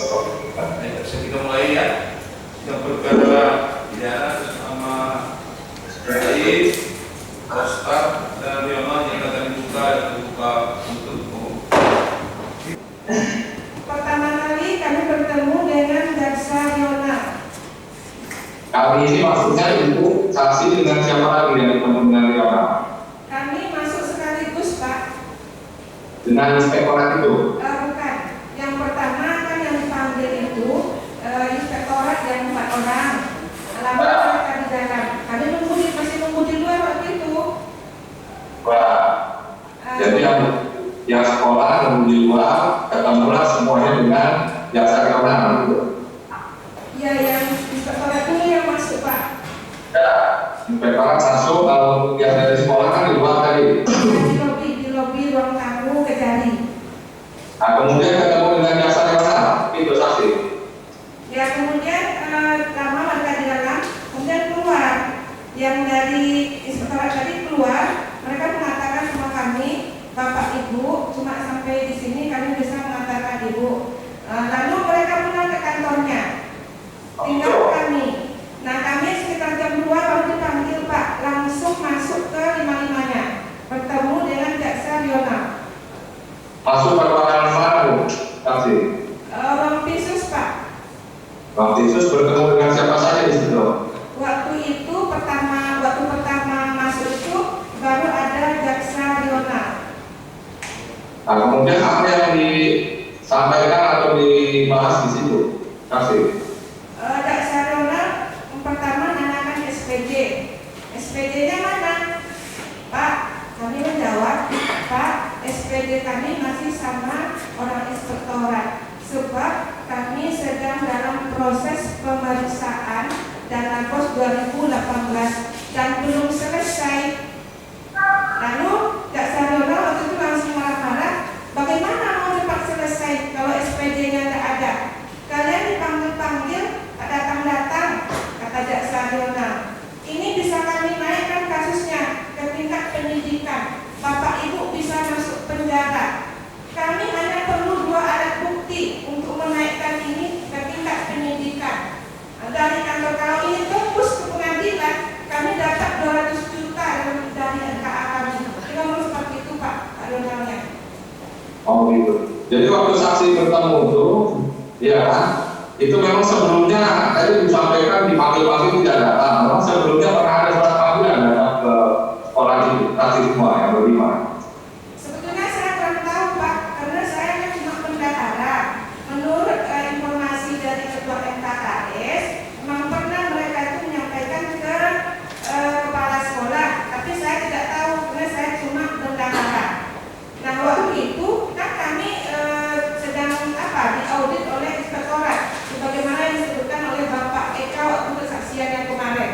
Baik, kita mulai ya. Yang perkara pidana sama Baik, Oscar dan Riono yang akan dibuka untuk umum. Pertama kali kami bertemu dengan Jaksa Riona. Kali ini maksudnya ibu saksi dengan siapa lagi yang bertemu dengan Riona? Kami masuk sekaligus, Pak. Dengan inspektorat itu? Bukan. Yang pertama kan yang dipanggil itu inspektorat yang 4 orang. Lalu mereka di dalam. Kami masih nunggu di luar waktu itu. Wah. Jadi yang sekolah nunggu di luar, ketemulah semuanya dengan Jaksa Riona gitu. Iya, yang inspektorat dulu yang masuk, Pak. Ya, inspektorat masuk, kalau yang dari sekolah kan di luar tadi. Di lobi ruang tamu Kejari. Nah, kemudian ketemu dengan Jaksa Riona, itu saksi. Ya, kemudian lama mereka di dalam, kemudian keluar. Yang dari inspektorat tadi keluar, mereka mengatakan sama kami, Bapak Ibu, cuma sampai di sini kami bisa mengantarkan Ibu. Lalu mereka pulang ke kantornya, tinggal kami. Nah, kami sekitar jam 2 baru dipanggil, Pak, langsung masuk ke 55-nya, bertemu dengan Jaksa Riona. Masuk ke ruangan mana, Bu? Saksi. Ruang Pisus, Pak. Bang Tisus bertemu dengan siapa saja di situ? Waktu pertama masuk itu baru ada Jaksa Riona. Nah, kemudian apa yang disampaikan atau dibahas di situ? Kasih. Jaksa Riona pertama nanyakan SPJ. SPJ-nya mana? Pak, kami menjawab, Pak, SPJ kami masih sama orang inspektorat. Sebab kami sedang dalam proses pemeriksaan dana pos 2018 dan belum selesai. Lalu Jaksa Riona waktu itu langsung marah-marah, bagaimana mau cepat selesai kalau SPJ-nya tidak ada? Kalian dipanggil-panggil, datang-datang, kata Jaksa Riona. Ini bisa kami naikkan kasusnya ke tingkat penyidikan. Bapak Ibu bisa masuk penjara. Kami hanya perlu 2 alat bukti untuk menaikkan ini ke tingkat penyidikan. Dari kantor, kalau ini tembus ke pengadilan, kami dapat 200 juta dari NKA kami. Kita mau seperti itu, Pak Donalnya. Oh gitu. Jadi waktu saksi bertemu itu, ya kan? Itu memang sebelumnya tadi disampaikan dipanggil-panggil tidak datang. Memang sebelumnya pernah ada surat panggilan datang ke sekolah itu, saksi semua yang bagaimana? Sebetulnya saya kurang tahu, Pak, karena saya kan cuma bendahara. Menurut informasi dari Ketua MKKS, memang pernah mereka itu menyampaikan ke kepala sekolah, tapi saya tidak tahu karena saya cuma bendahara. Nah, waktu itu kan kami sedang diaudit oleh inspektorat, sebagaimana yang disebutkan oleh Bapak Eka waktu kesaksian yang kemarin.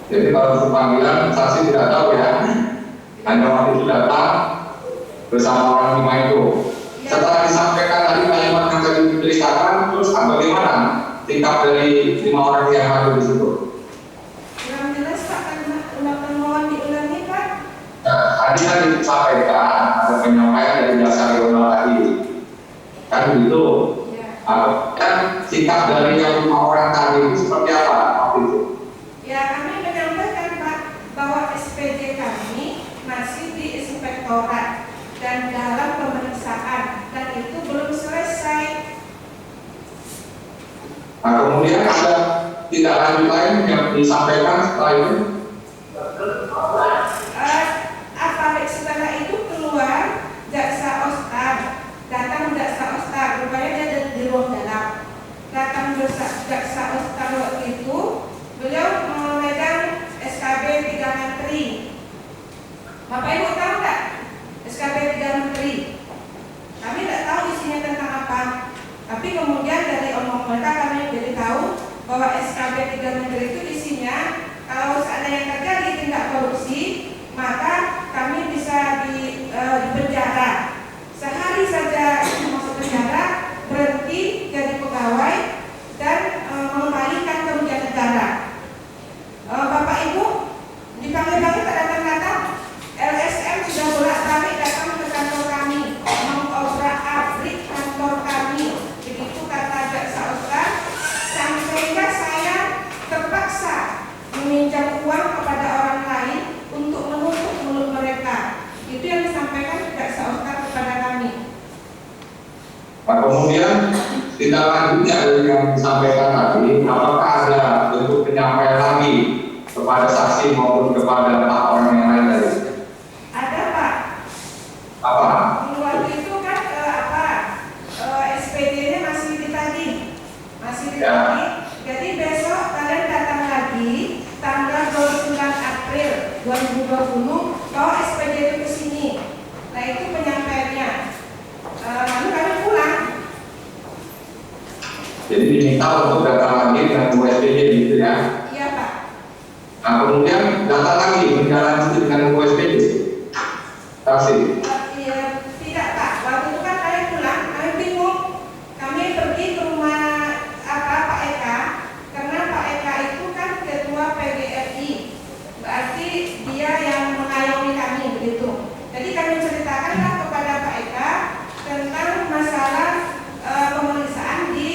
Jadi kalau panggilan saksi tidak tahu ya, hanya waktu itu datang bersama orang 5 itu. Setelah disampaikan tadi kalimat yang tadi diberitakan, terus bagaimana tingkah dari 5 orang yang ada di situ? Kurang jelas, Pak, karena mohon diulangi, Pak. Tadi kan disampaikan ada penyampaian dari Jaksa Riona tadi, kan begitu. Kan sikap dari yang 5 orang tadi itu seperti apa waktu itu? Ya, kami menyampaikan, Pak, bahwa SPJ kami masih di inspektorat dan dalam pemeriksaan dan itu belum selesai. Nah, kemudian ada tindak lanjut lain yang disampaikan setelah itu? Setelah itu keluar Jaksa Ostar, datang Jaksa Ostar, rupanya dia ada di ruang dalam. Datang Jaksa Ostar waktu itu, beliau memegang SKB 3 Menteri. Bapak Ibu tahu nggak SKB 3 Menteri? Kami tidak tahu isinya tentang apa. Tapi kemudian dari omong mereka kami jadi tahu bahwa SKB 3 Menteri itu isinya kalau seandainya Kemudian tindak lanjutnya dari yang disampaikan tadi, apakah ada bentuk penyampaian lagi kepada saksi maupun kepada 4 orang yang lain tadi? Ada Pak. Apa? Waktu itu kan SPD-nya masih ditagih. Jadi besok kalian datang lagi tanggal 29 April 2020 bawa SPD itu ke sini. Nah itu penyampaiannya. Lalu kami pulang. Jadi diminta untuk datang lagi dengan USPJ gitu ya? Iya Pak. Nah kemudian datang lagi menjalankan dengan USPJ. Saksi. Iya, tidak Pak. Waktu itu kan kami pulang, kami bingung. Kami pergi ke rumah Pak Eka, karena Pak Eka itu kan ketua PGRI. Berarti dia yang mengayomi kami begitu. Jadi kami ceritakanlah kepada Pak Eka tentang masalah pemeriksaan di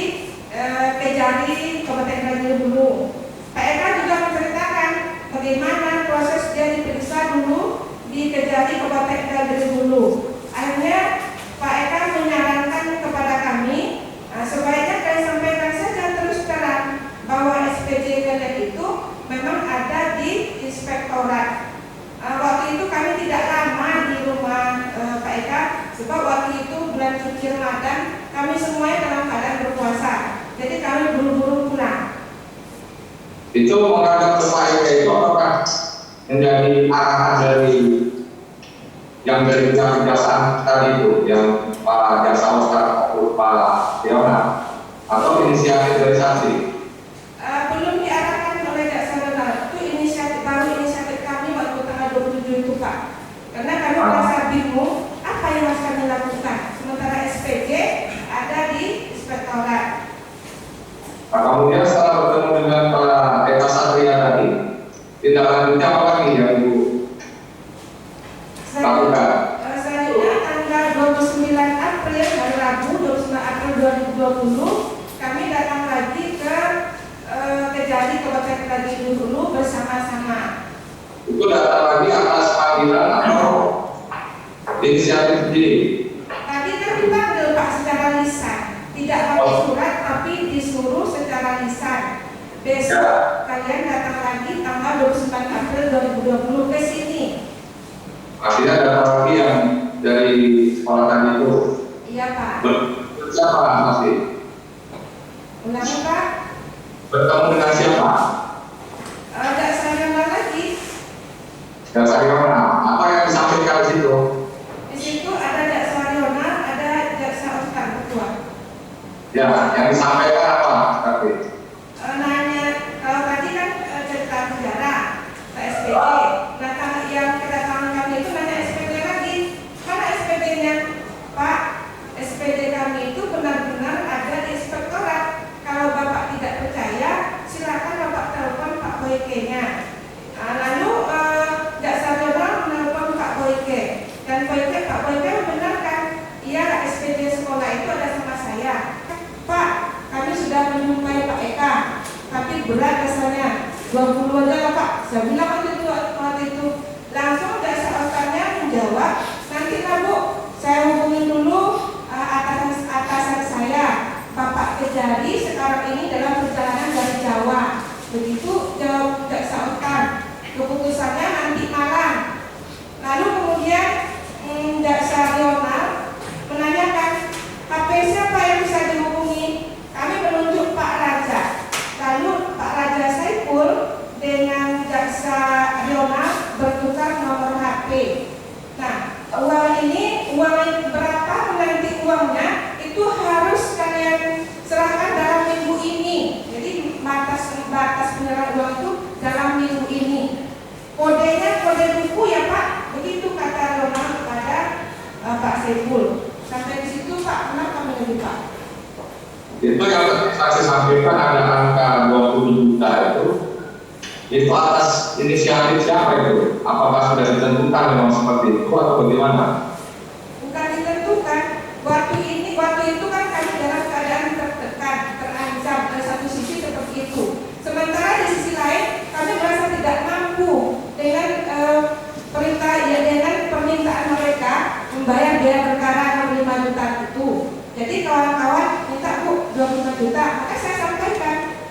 Kejari Kabupaten Kajari dulu. Pak Eka juga menceritakan bagaimana proses dia diperiksa dulu di Kejari Kabupaten Kajari dulu. Akhirnya Pak Eka menyarankan kepada kami sebaiknya kalian sampaikan saja terus terang bahwa SPJ kalian itu memang ada di inspektorat. Waktu itu kami tidak lama di rumah Pak Eka, sebab waktu itu bulan suci Ramadan kami semuanya dalam keadaan berpuasa. Jadi kami buru-buru pulang. Itu menghadap ke Pak Eka itu apakah menjadi arahan dari yang dari kejaksaan tadi itu, yang Pak Jaksa Oscar maupun Pak Leona, atau inisiatif dari saksi? Belum diarahkan oleh Jaksa Leona. Itu inisiatif kami waktu tanggal 27 itu Pak. Karena kami merasa bingung apa yang harus kami lakukan. Sementara SPJ ada di inspektorat. Nah, kemudian setelah bertemu dengan Pak Eka Satria tadi, tindak lanjutnya apa lagi yang Bu lakukan? Selanjutnya tanggal 29 April hari Rabu 29 April 2020 kami datang lagi ke Kejari Kabupaten Kajari dulu bersama-sama. Itu datang lagi atas panggilan atau inisiatif sendiri? Tadi kan dipanggil Pak secara lisan, tidak pakai surat tapi disuruh secara lisan. Besok kalian datang lagi tanggal 29 April 2020 ke sini. Artinya datang lagi yang dari sekolah tadi itu? Iya Pak. Siapa masih? Ulangi Pak. Bertemu dengan siapa? Jaksa Leona lagi. Jaksa Leona. Apa yang disampaikan di situ? Di situ ada Jaksa Leona, ada Jaksa Oscar ketua. Ya, yang disampaikan apa? Tapi Nanya, kalau tadi kan cerita sejarah ke SPJ. Nah, kalau yang kedatangan kami itu nanya SPJ lagi. Mana SPJ-nya? Pak, SPJ kami itu benar-benar ada di inspektorat. Kalau Bapak tidak percaya, silakan Bapak telepon Pak Boyke-nya. Lalu Jaksa Leona menelpon Pak Boyke. Dan Pak Boyke membenarkan, iya SPJ sekolah itu ada sama saya. Pak, kami sudah menjumpai Pak Eka, tapi berat rasanya 20 aja lah Pak. Saya bilang waktu itu langsung Jaksa Oscarnya menjawab, nanti lah Bu, saya hubungin dulu atasan saya, Bapak Kejari sekarang ini dalam perjalanan dari Jawa. Begitu jawab Jaksa Oscar. Keputusannya nanti malam. Lalu kemudian Jaksa Leona menanyakan HP siapa yang bisa dihubungi. Kami menunjuk Pak Raja. Lalu Pak Raja Saiful dengan Jaksa Leona bertukar nomor HP. Nah, uang berapa nanti uangnya itu harus kalian serahkan dalam minggu ini. Jadi batas penyerahan uang itu dalam minggu ini. Kodenya kode buku ya Pak. Begitu kata Leona kepada Pak Saiful. Sampai di situ Pak, kenapa menjadi Pak? itu yang saksi sampaikan ada angka 20 juta itu atas inisiatif siapa itu? Apakah sudah ditentukan memang seperti itu atau bagaimana? Bukan ditentukan. Waktu itu kan kami dalam keadaan tertekan, terancam dari satu sisi seperti itu. Sementara di sisi lain kami merasa tidak mampu dengan dengan permintaan mereka membayar biaya perkara 65 juta itu. Jadi kawan-kawan 25 juta, maka saya sampaikan.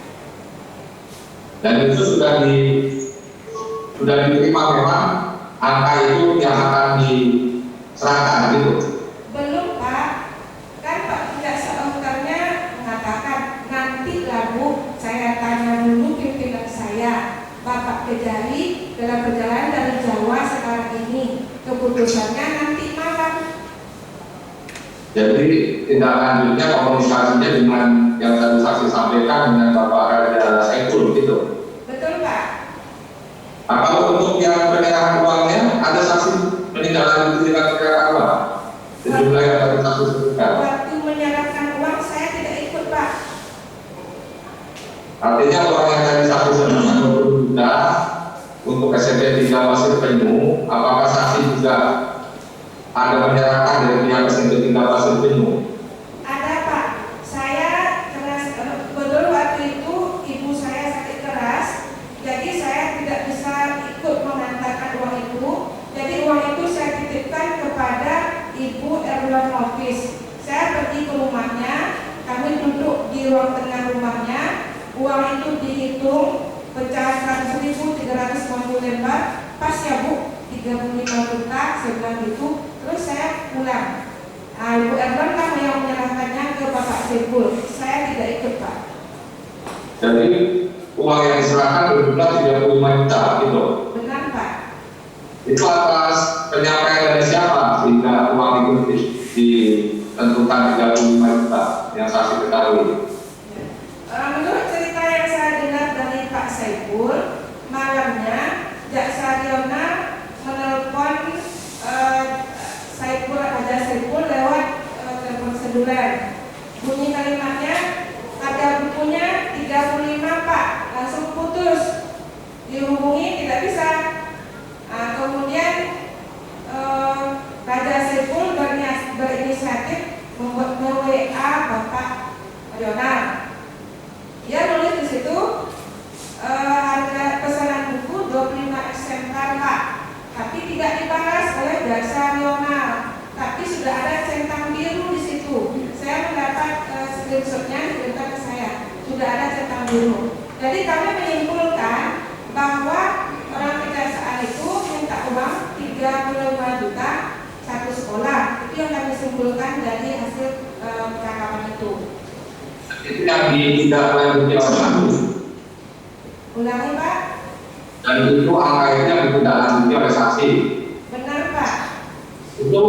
Dan itu sudah diterima memang angka itu yang akan diserahkan gitu. Belum Pak, kan Pak jaksa akuntannya mengatakan nanti lah Bu, saya tanya dulu pimpinan saya, Bapak Kejari dalam perjalanan dari Jawa sekarang ini, keputusannya nanti malam. Jadi tindak lanjutnya komunikasinya dengan yang tadi saksi sampaikan dengan Bapak Raja Saiful gitu. Betul Pak. Nah, kalau untuk yang penyerahan uangnya ada saksi menindaklanjuti dengan penyerahan uang sejumlah yang tadi saksi sebutkan. Waktu menyerahkan uang saya tidak ikut Pak. Artinya uang yang tadi saksi sebutkan 20 juta untuk SMP 3 Pasir Penyu, apakah saksi juga ada menyerahkan dari pihak SMP 3 Pasir Penyu? Ada Pak. Saya betul waktu itu ibu saya sakit keras, jadi saya tidak bisa ikut mengantarkan uang itu. Jadi uang itu saya titipkan kepada Ibu Erlon Office. Saya pergi ke rumahnya, kami duduk di ruang tengah rumahnya. Uang itu dihitung, pecahan 1.350 lembar, pas ya Bu, 35 juta, saya bilang gitu. Terus saya pulang. Nah, Ibu Erlon lah yang menyerahkannya ke Bapak Saiful. Saya tidak ikut Pak. Jadi uang yang diserahkan berjumlah 35 juta gitu. Benar Pak. Itu atas penyampaian dari siapa sehingga uang itu ditentukan 35 juta yang saksi ketahui? Menurut cerita yang saya dengar dari Pak Saiful, malamnya Jaksa Riona menelpon Saiful, Raja Saiful lewat telepon seluler. Bunyi kalimatnya, ada bukunya 35 Pak, langsung putus. Dihubungi tidak bisa. Kemudian Raja Saiful berinisiatif membuat WA Bapak Rional. Dia nulis di situ harga pesanan buku 25 eksemplar Pak, tapi tidak dibalas oleh Jaksa Rional. Tapi sudah ada centang biru di situ. Saya mendapat screenshotnya dikirimkan ke saya. Sudah ada centang biru. Jadi kami menyimpulkan bahwa orang kejaksaan itu minta uang 35 juta satu sekolah. Itu yang kami simpulkan dari hasil percakapan itu. Itu yang ditindaklanjuti oleh saksi. Ulangi Pak. Dan itu angka itu yang ditindaklanjuti oleh saksi. Benar Pak. Itu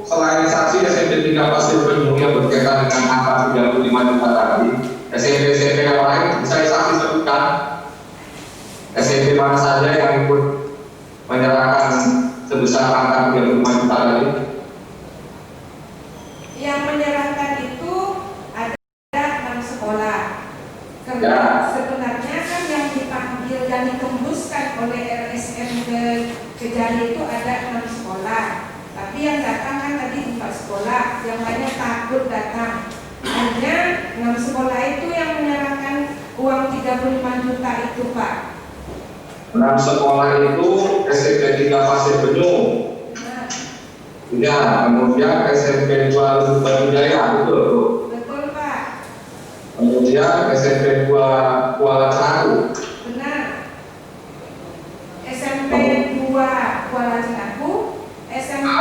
selain saksi SMP 3 Pasir Penyu yang berkaitan dengan angka 35 juta tadi, SMP yang lain bisa saksi sebutkan SMP mana saja yang ikut menyerahkan sebesar angka 35 juta tadi? Yang menyerahkan itu ada 6 sekolah. Karena Ya. sebenarnya kan yang dipanggil dan ditembuskan oleh RSM Kejari itu ada 6 sekolah. Tapi yang datang kan tadi 4 sekolah, yang lainnya takut datang. Hanya 6 sekolah itu yang menyerahkan uang 35 juta itu Pak. 6 sekolah itu SMP 3 Pasir Penyu. Nah, Ya, kemudian SMP 2 Lubang Jaya, betul. betul Pak. Kemudian SMP 2 Kuala Canggu. Benar. SMP 2 Kuala Cengkaku, SMP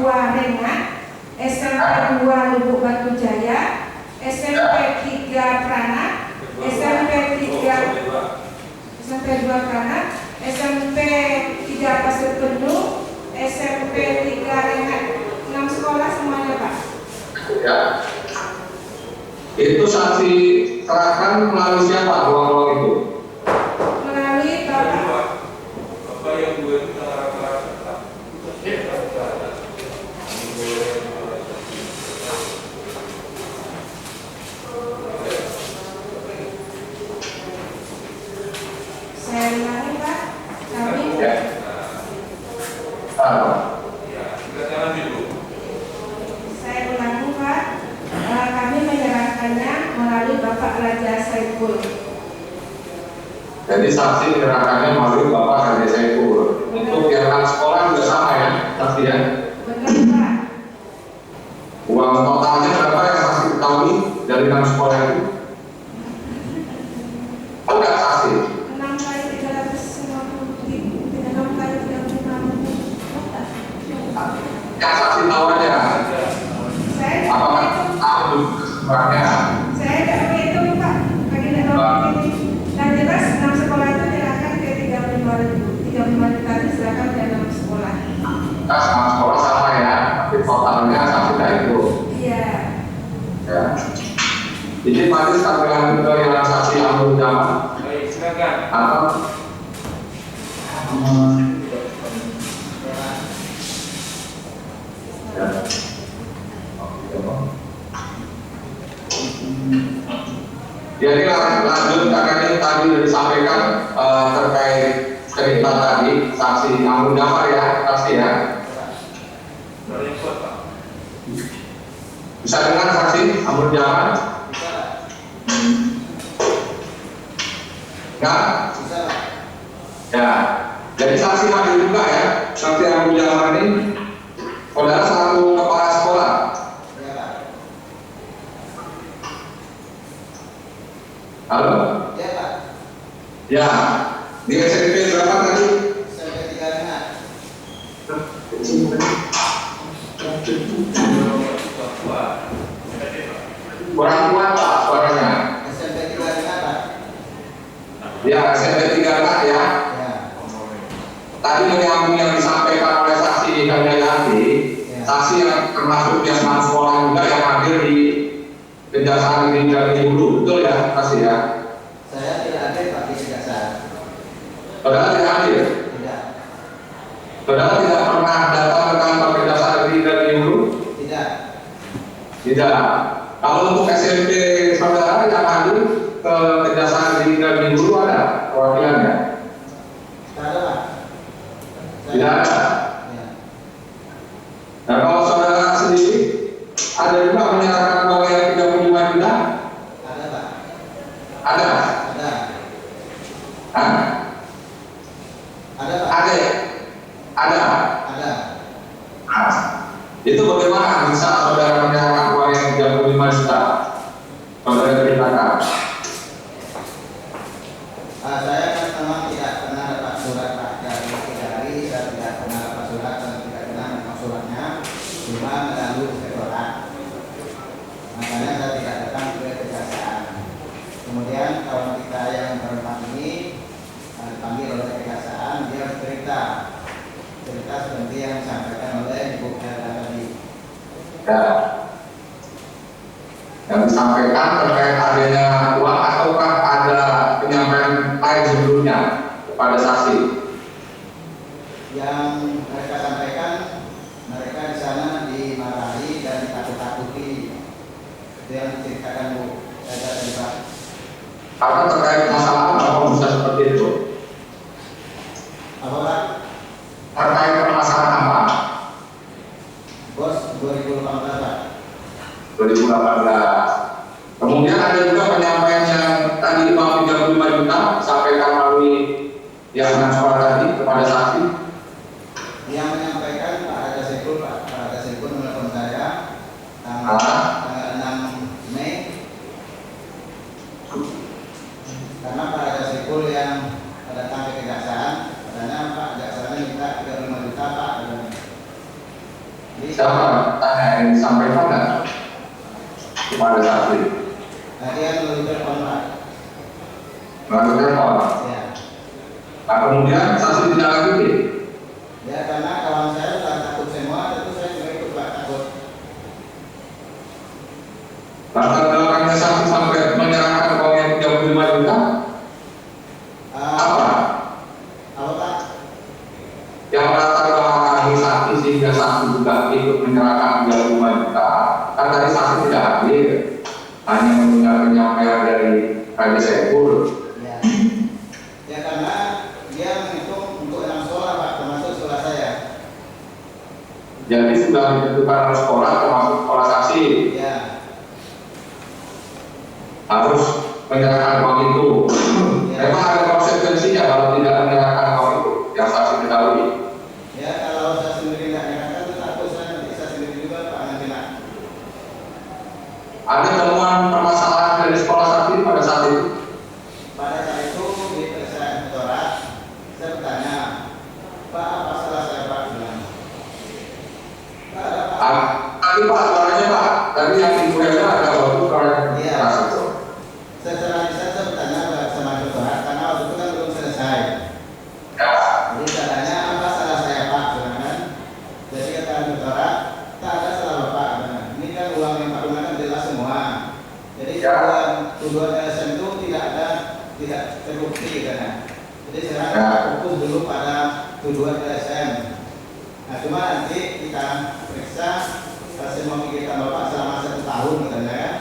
2 Rengat, SMP 2 Lubuk Batu Jaya, SMP 3 Pranak, SMP 2 Pranak, SMP 3 Pasir Penyu, SMP 3 Rengat. 6 sekolah semuanya Pak. Ya. Itu saksi serahkan melalui siapa uang-uang itu? Melalui Bapak. Bapak yang gue itu rata-rata. Saya ulangi Pak. Kami Ya. Ya, kita jalan dulu. Saya ulangi Pak, kami menyerahkannya melalui Bapak Raja Saiful. Jadi saksi menyerahkannya melalui Bapak Raja Saiful. Untuk yang 6 sekolah juga sama ya, saksi ya. Benar Pak. Uang totalnya berapa yang saksi ketahui dari 6 sekolah itu? Yang saksi tahu aja. Saya Apakah tahu kesemuanya? Saya tidak menghitung Pak, bagi tidak ini. Dan jelas 6 sekolah itu diarahkan ke 35 juta itu silakan ke 6 sekolah. Nah, sama sekolah sama ya, tapi totalnya saksi tidak itu. Iya. Ya. Ini majelis kami lanjut ke yang saksi Amrul Jamal. Baik, silakan. Atau ya. Jadi lanjut karena ini tadi sudah disampaikan terkait cerita tadi saksi Amrul Jamal ya, saksi ya. Dari yang kuat, Pak. Bisa dengar saksi Amrul Jamal? Enggak? Ya. Jadi saksi hadir juga ya, saksi Amrul Jamal ini saudara selaku kepala sekolah. Halo? Ya Pak, Ya. Di SMP berapa tadi? SMP 35. Kurang kuat Pak suaranya. SMP 35 Pak. Ya, SMP 34 ya. Ya. Tadi menyambung yang disampaikan oleh saksi Handayati, saksi yang termasuk yang sekolah juga yang hadir di Kejaksaan Negeri dulu, betul ya, saksi ya? Saya tidak hadir Pak di kejaksaan. Saudara tidak hadir? Tidak. Saudara tidak pernah datang ke kantor Kejaksaan Negeri dulu? Tidak. Tidak. Kalau untuk SMP saudara yang hadir ke Kejaksaan Negeri dulu ada perwakilannya? Ada Pak. Tidak ada. Ya. Nah kalau saudara sendiri ada juga menyerahkan uang yang 35 juta? Ada Pak. Ada? Ada. Hah? Ada Pak. Ada? Ada? Ada. Nah, itu bagaimana bisa saudara menyerahkan uang yang 35 juta? Saudara ceritakan. Saya kan memang tidak pernah dapat surat Pak dari Kejari, saya tidak pernah dapat surat dan tidak pernah memang suratnya, cuma melalui inspektorat. Makanya saya tidak datang ke kejaksaan. Kemudian kawan kita yang berempat ini dipanggil oleh kejaksaan, dia cerita seperti yang disampaikan oleh Ibu Herda tadi. Ya. Yang disampaikan terkait adanya uang ataukah ada penyampaian lain sebelumnya kepada saksi? Yang mereka sampaikan, mereka di sana dimarahi dan ditakut-takuti. Itu yang diceritakan Bu Herda tadi Pak. Karena terkait masalah apa bisa seperti itu? Apa Pak? Terkait permasalahan apa? Bos 2018 Pak. 2018. Kemudian ada juga penyampaian yang tadi uang 35 juta disampaikan melalui yang sekolah tadi kepada saksi. Yang menyampaikan Pak Raja Sekul, Pak Raja Sekul menelpon saya tanggal 6 Mei. Karena Pak Raja Sekul yang datang ke kejaksaan, katanya Pak jaksaannya minta 35 juta Pak. Jadi, Siapa tanya yang disampaikan kan? Kepada saksi. dia melalui telepon Pak. Melalui telepon. Ya. Nah, kemudian saksi tidak lanjuti. Ya karena kawan saya sudah takut semua, tentu saya juga ikut Pak takut. Latar belakangnya saksi sampai menyerahkan uang yang 35 juta. Apa? Apa Pak? Yang latar belakangi saksi sehingga saksi juga ikut menyerahkan 35 juta. Kan tadi saksi tidak hadir, hanya mendengar penyampaian dari Raja Saiful. Ya. Ya karena dia menghitung untuk 6 sekolah Pak, termasuk sekolah saya. Jadi sudah ditentukan oleh sekolah termasuk sekolah saksi Ya. harus menyerahkan uang itu. Ya. Memang ada konsekuensinya kalau tidak menyerahkan uang itu yang saksi ketahui. Ya kalau saya sendiri tidak nyerahkan itu takut saya nanti saya sendiri juga Pak nanti nak. Ada temuan permasalahan dari sekolah saksi pada saat itu. Pada saat itu di periksa inspektorat saya bertanya, Pak apa salah saya Pak bilang? lagi Pak, suaranya Pak. Tadi yang Ibu Ella ada waktu kalau Iya. keras itu. Secara lisan saya bertanya sama saudara karena waktu itu kan belum selesai. Ya. Jadi saya tanya apa salah saya Pak, saudara kan? Jadi kata saudara, tak ada salah Bapak. Saudara. Ini kan uang yang Pak gunakan jelas semua. Jadi Ya. tuduhan LSM itu tidak terbukti kan? Jadi saya Ya. fokus dulu pada tuduhan LSM. Nah cuma nanti kita periksa hasil memikirkan Bapak selama 1 tahun katanya ya.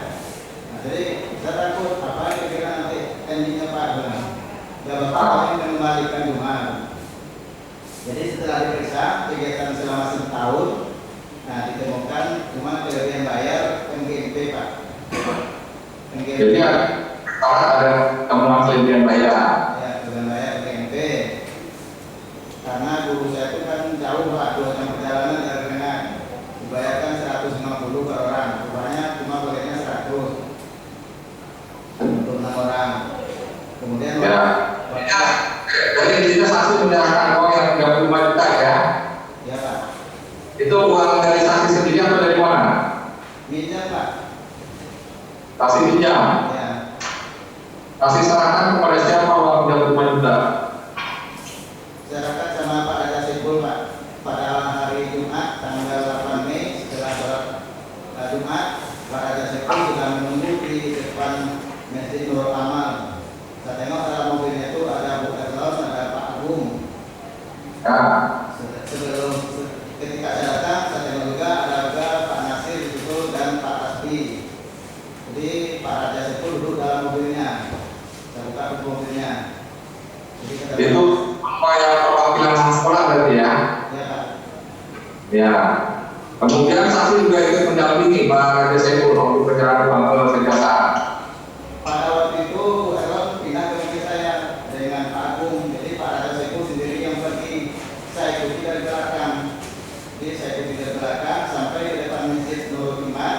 Nah, jadi saya takut apa kira-kira nanti endingnya Pak benar. Ya Bapak ingin mengembalikan rumah. Jadi setelah diperiksa kegiatan selama 1 tahun, nah ditemukan cuma kelebihan bayar MGMP Pak. MGMP. Jadi ada temuan kelebihan bayar. Ya, kelebihan bayar MGMP. Karena guru saya itu kan jauh Pak, 2 jam perjalanan dari Renang. Dibayarkan 150 per orang, rupanya cuma bolehnya 100 untuk 6 orang. Kemudian Ya. Ya. Jadi intinya saksi menyerahkan uang yang 35 juta ya. ya Pak, Itu uang dari saksi sendiri atau dari mana? minjam Pak. Saksi pinjam. Ya, Saksi serahkan kepada siapa uang 35 juta? serahkan sama Pak Raja Sipul Pak. Pada hari Jumat tanggal 8 Mei setelah sholat Jumat, Pak Raja Sipul sudah menunggu di depan Masjid Nurul Amal. Saya tengok dalam mobilnya itu ada Bu Erlos, ada Pak Agung. Ya. Sebelum ketika saya datang, saya tengok juga ada juga Pak Nasir di situ dan Pak Aspi. Jadi Pak Raja Sipul duduk dalam mobilnya. Saya buka pintu mobilnya. Jadi kata Itu apa yang perwakilan sekolah berarti ya? ya Pak. Ya. Kemudian saksi juga ikut mendampingi Pak Raja Saiful untuk perjalanan uang ke kejaksaan. Pada waktu itu Bu Erlos pindah ke mobil saya dengan Pak Agung. Jadi Pak Raja Sipul sendiri yang pergi. Saya ikuti dari belakang. Jadi saya ikuti dari belakang sampai di depan Masjid Nurul Iman.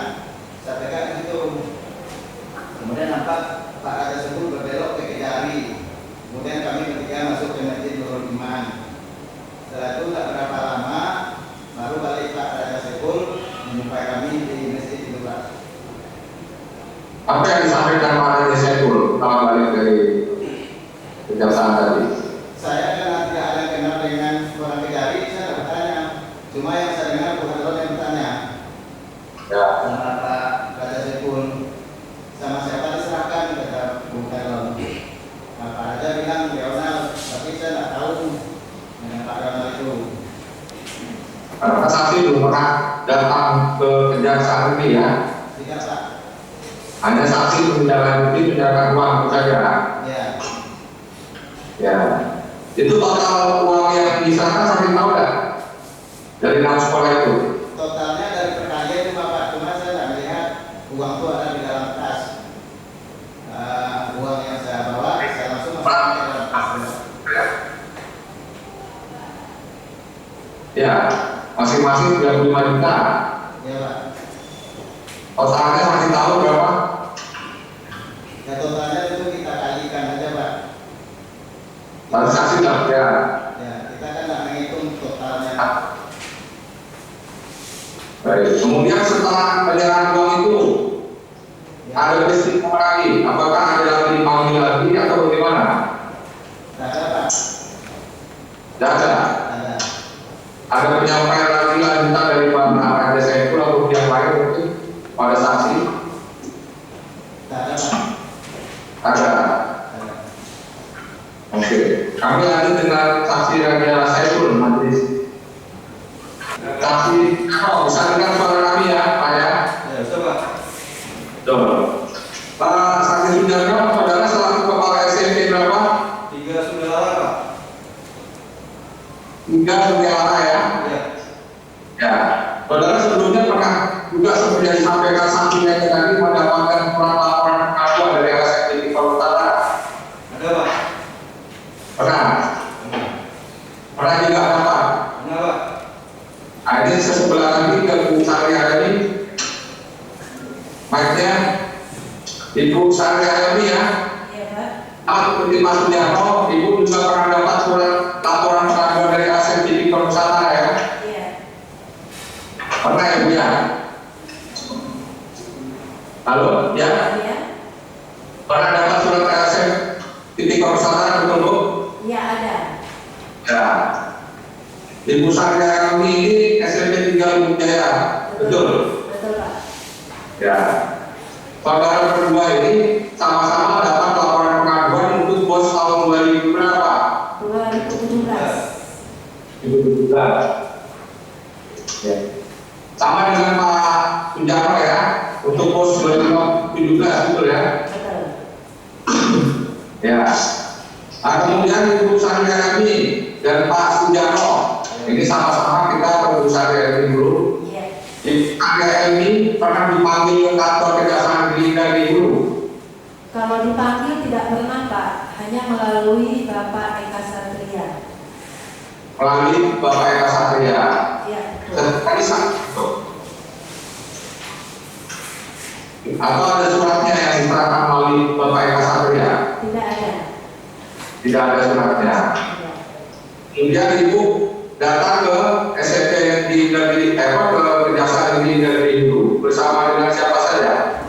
Saya pegang di situ. Kemudian nampak Pak Raja Sipul berbelok ke Kejari. Kemudian kami bertiga masuk ke Masjid Nurul Iman. Setelah itu tak berapa lama baru balik Pak Raja Sipul menjumpai kami di masjid itu Pak. Apa yang disampaikan Pak Raja Saiful kalau balik dari kejaksaan tadi? Saya karena tidak ada yang kenal dengan orang Kejari, saya tidak bertanya. Cuma yang saya dengar bukan orang yang bertanya. Ya. Sama Pak Raja Sipul, sama siapa diserahkan kata Bung Karno. Nah, Pak Raja bilang Ronald, tapi saya tidak tahu dengan Pak Ronald itu. Karena saksi belum pernah datang ke kejaksaan ini ya. Tidak Pak. Hanya saksi menindaklanjuti penyerahan uang itu saja. Ya, Ya. Itu total uang yang diserahkan saksi tahu nggak? Dari 6 sekolah itu. totalnya dari perkalian itu Bapak, cuma saya tidak melihat uang itu ada di dalam tas. Uang yang saya bawa, saya langsung masukkan ke dalam tas. Ya. Masing-masing 35 juta. Ya Pak. Totalnya saksi tahu berapa? Ya totalnya itu kita kalikan aja Pak. Baru saksi tahu ya. Ya, kita kan tidak menghitung totalnya. Baik. Kemudian setelah penyerahan uang itu Ya, ada peristiwa lagi. Apakah ada lagi dipanggil lagi atau bagaimana? ada Pak. Tidak ada. Ada. Ada penyampaian lagi lanjutan dari Pak Raja Saiful atau yang lain mungkin pada saksi? Ada Pak. Ada. Ada. Oke. Kami lanjut dengan saksi Raja Saiful majelis. Saksi, bisa dengar suara kami ya, Pak ya? Ya, coba. Betul. Pak Saksi Sudarno, saudara selaku kepala SMP berapa? 3 saudara Pak. 3 saudara ya. Ya. Ya. Saudara sebelumnya pernah juga seperti yang disampaikan saksinya tadi mendapatkan laporan pengaduan dari LSM di Utara. Ada Pak. Pernah. Pernah juga dapat. Ada Pak. Nah, ini sebelah lagi ke Bu Sari-Ayami. Mic-nya Ibu Sari-Ayami ya. Iya Pak. Aku seperti Mas Sudarno, Ibu juga pernah dapat surat laporan pengaduan dari LSM di Nusantara ya. Iya. Pernah ya Bu ya? titik perusahaan betul Bu? Iya ada. Ya. Ibu Sandra kami ini SMP 3 Jaya, betul? Betul Pak. Ya. Saudara berdua ini sama-sama dapat laporan pengaduan untuk bos tahun 2000 berapa? 2017. 2017. Ya. Sama dengan Pak Sujarno ya, untuk bos 2017 betul ya? Betul. Ya. Nah, kemudian Ibu Sandra kami dan Pak Sujarno ini sama-sama kita berusaha dari dulu. Iya. Anda ini pernah dipanggil ke kantor Kejaksaan Negeri dari dulu? Kalau dipanggil tidak pernah Pak, hanya melalui Bapak Eka Satria. Melalui Bapak Eka Satria. Iya. Betul. Tadi satu. Atau ada suratnya yang diserahkan melalui Bapak Eka Satria? Tidak ada. Tidak ada suratnya. Iya. Kemudian Ibu datang ke SMP di negeri, ke Kejaksaan Negeri dari dulu bersama dengan siapa saja?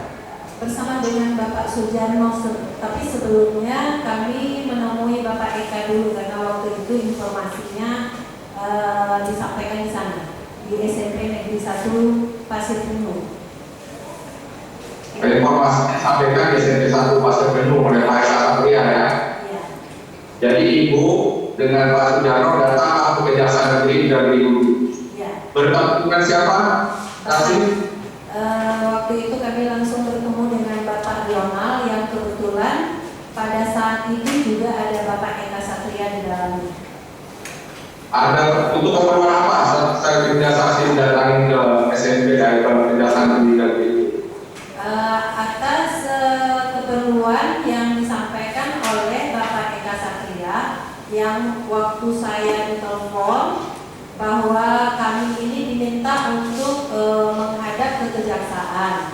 Bersama dengan Bapak Sujarno, tapi sebelumnya kami menemui Bapak Eka dulu karena waktu itu informasinya disampaikan di sana di SMP Negeri 1 Pasir Penuh. Informasinya sampaikan di SMP 1 Pasir Penuh oleh Pak Eka Satria ya. Iya. Jadi Ibu dengan Pak Sujarno datang ke Kejaksaan Negeri dari dulu. Iya. Bertemu dengan siapa? Kasih. Waktu itu kami langsung bertemu dengan Bapak Lionel yang kebetulan pada saat itu juga ada Bapak Eka Satria di dalamnya. Ada untuk keperluan apa? Saya tidak saksi datang ke SMP dari Kejaksaan Negeri dari dulu. Atas keperluan yang disampaikan oleh Bapak Eka Satria yang waktu saya ditelepon bahwa kami ini diminta untuk menghadap ke kejaksaan,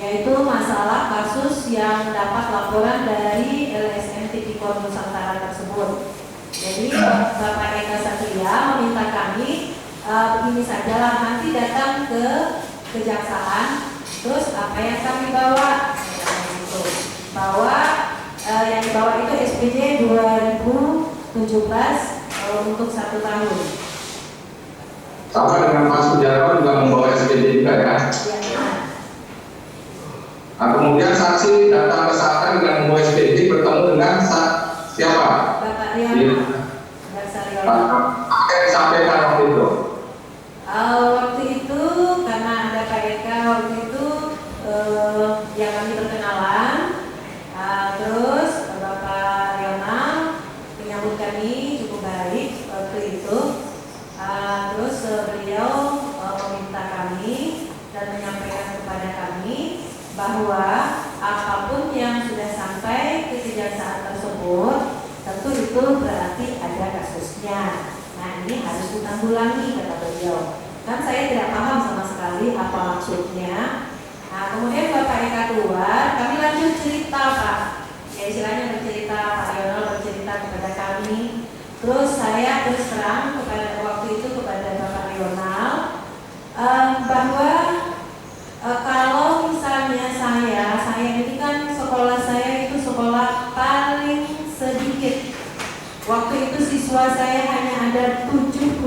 yaitu masalah kasus yang dapat laporan dari LSM Tipikor Nusantara tersebut. Jadi Bapak Eka Satria meminta kami begini sajalah, nanti datang ke kejaksaan. Terus apa yang kami bawa? Bahwa yang dibawa itu SPJ 2017 untuk 1 tahun. Sama dengan Pak Sujarno juga membawa SPJ juga ya. Ya. Nah, kemudian saksi datang ke sana dengan membawa SPJ bertemu dengan siapa? Bapak Riano. Apa yang disampaikan waktu itu? Waktu itu karena ada Pak Eka waktu itu yang kami berkenalan, terus Bapak Riano menyambut kami cukup baik waktu itu. Terus beliau meminta kami dan menyampaikan kepada kami bahwa apapun yang sudah sampai ke kejaksaan tersebut tentu itu berarti ada kasusnya. Nah ini harus ditanggulangi kata beliau. Kan saya tidak paham sama sekali apa maksudnya. Nah kemudian Bapak Eka keluar, kami lanjut cerita Pak. Ya istilahnya bercerita, Pak Lionel bercerita kepada kami. Terus saya terus terang kepada waktu itu kepada Bapak Lionel bahwa kalau misalnya saya ini kan sekolah saya itu sekolah paling sedikit. Waktu itu siswa saya hanya ada 77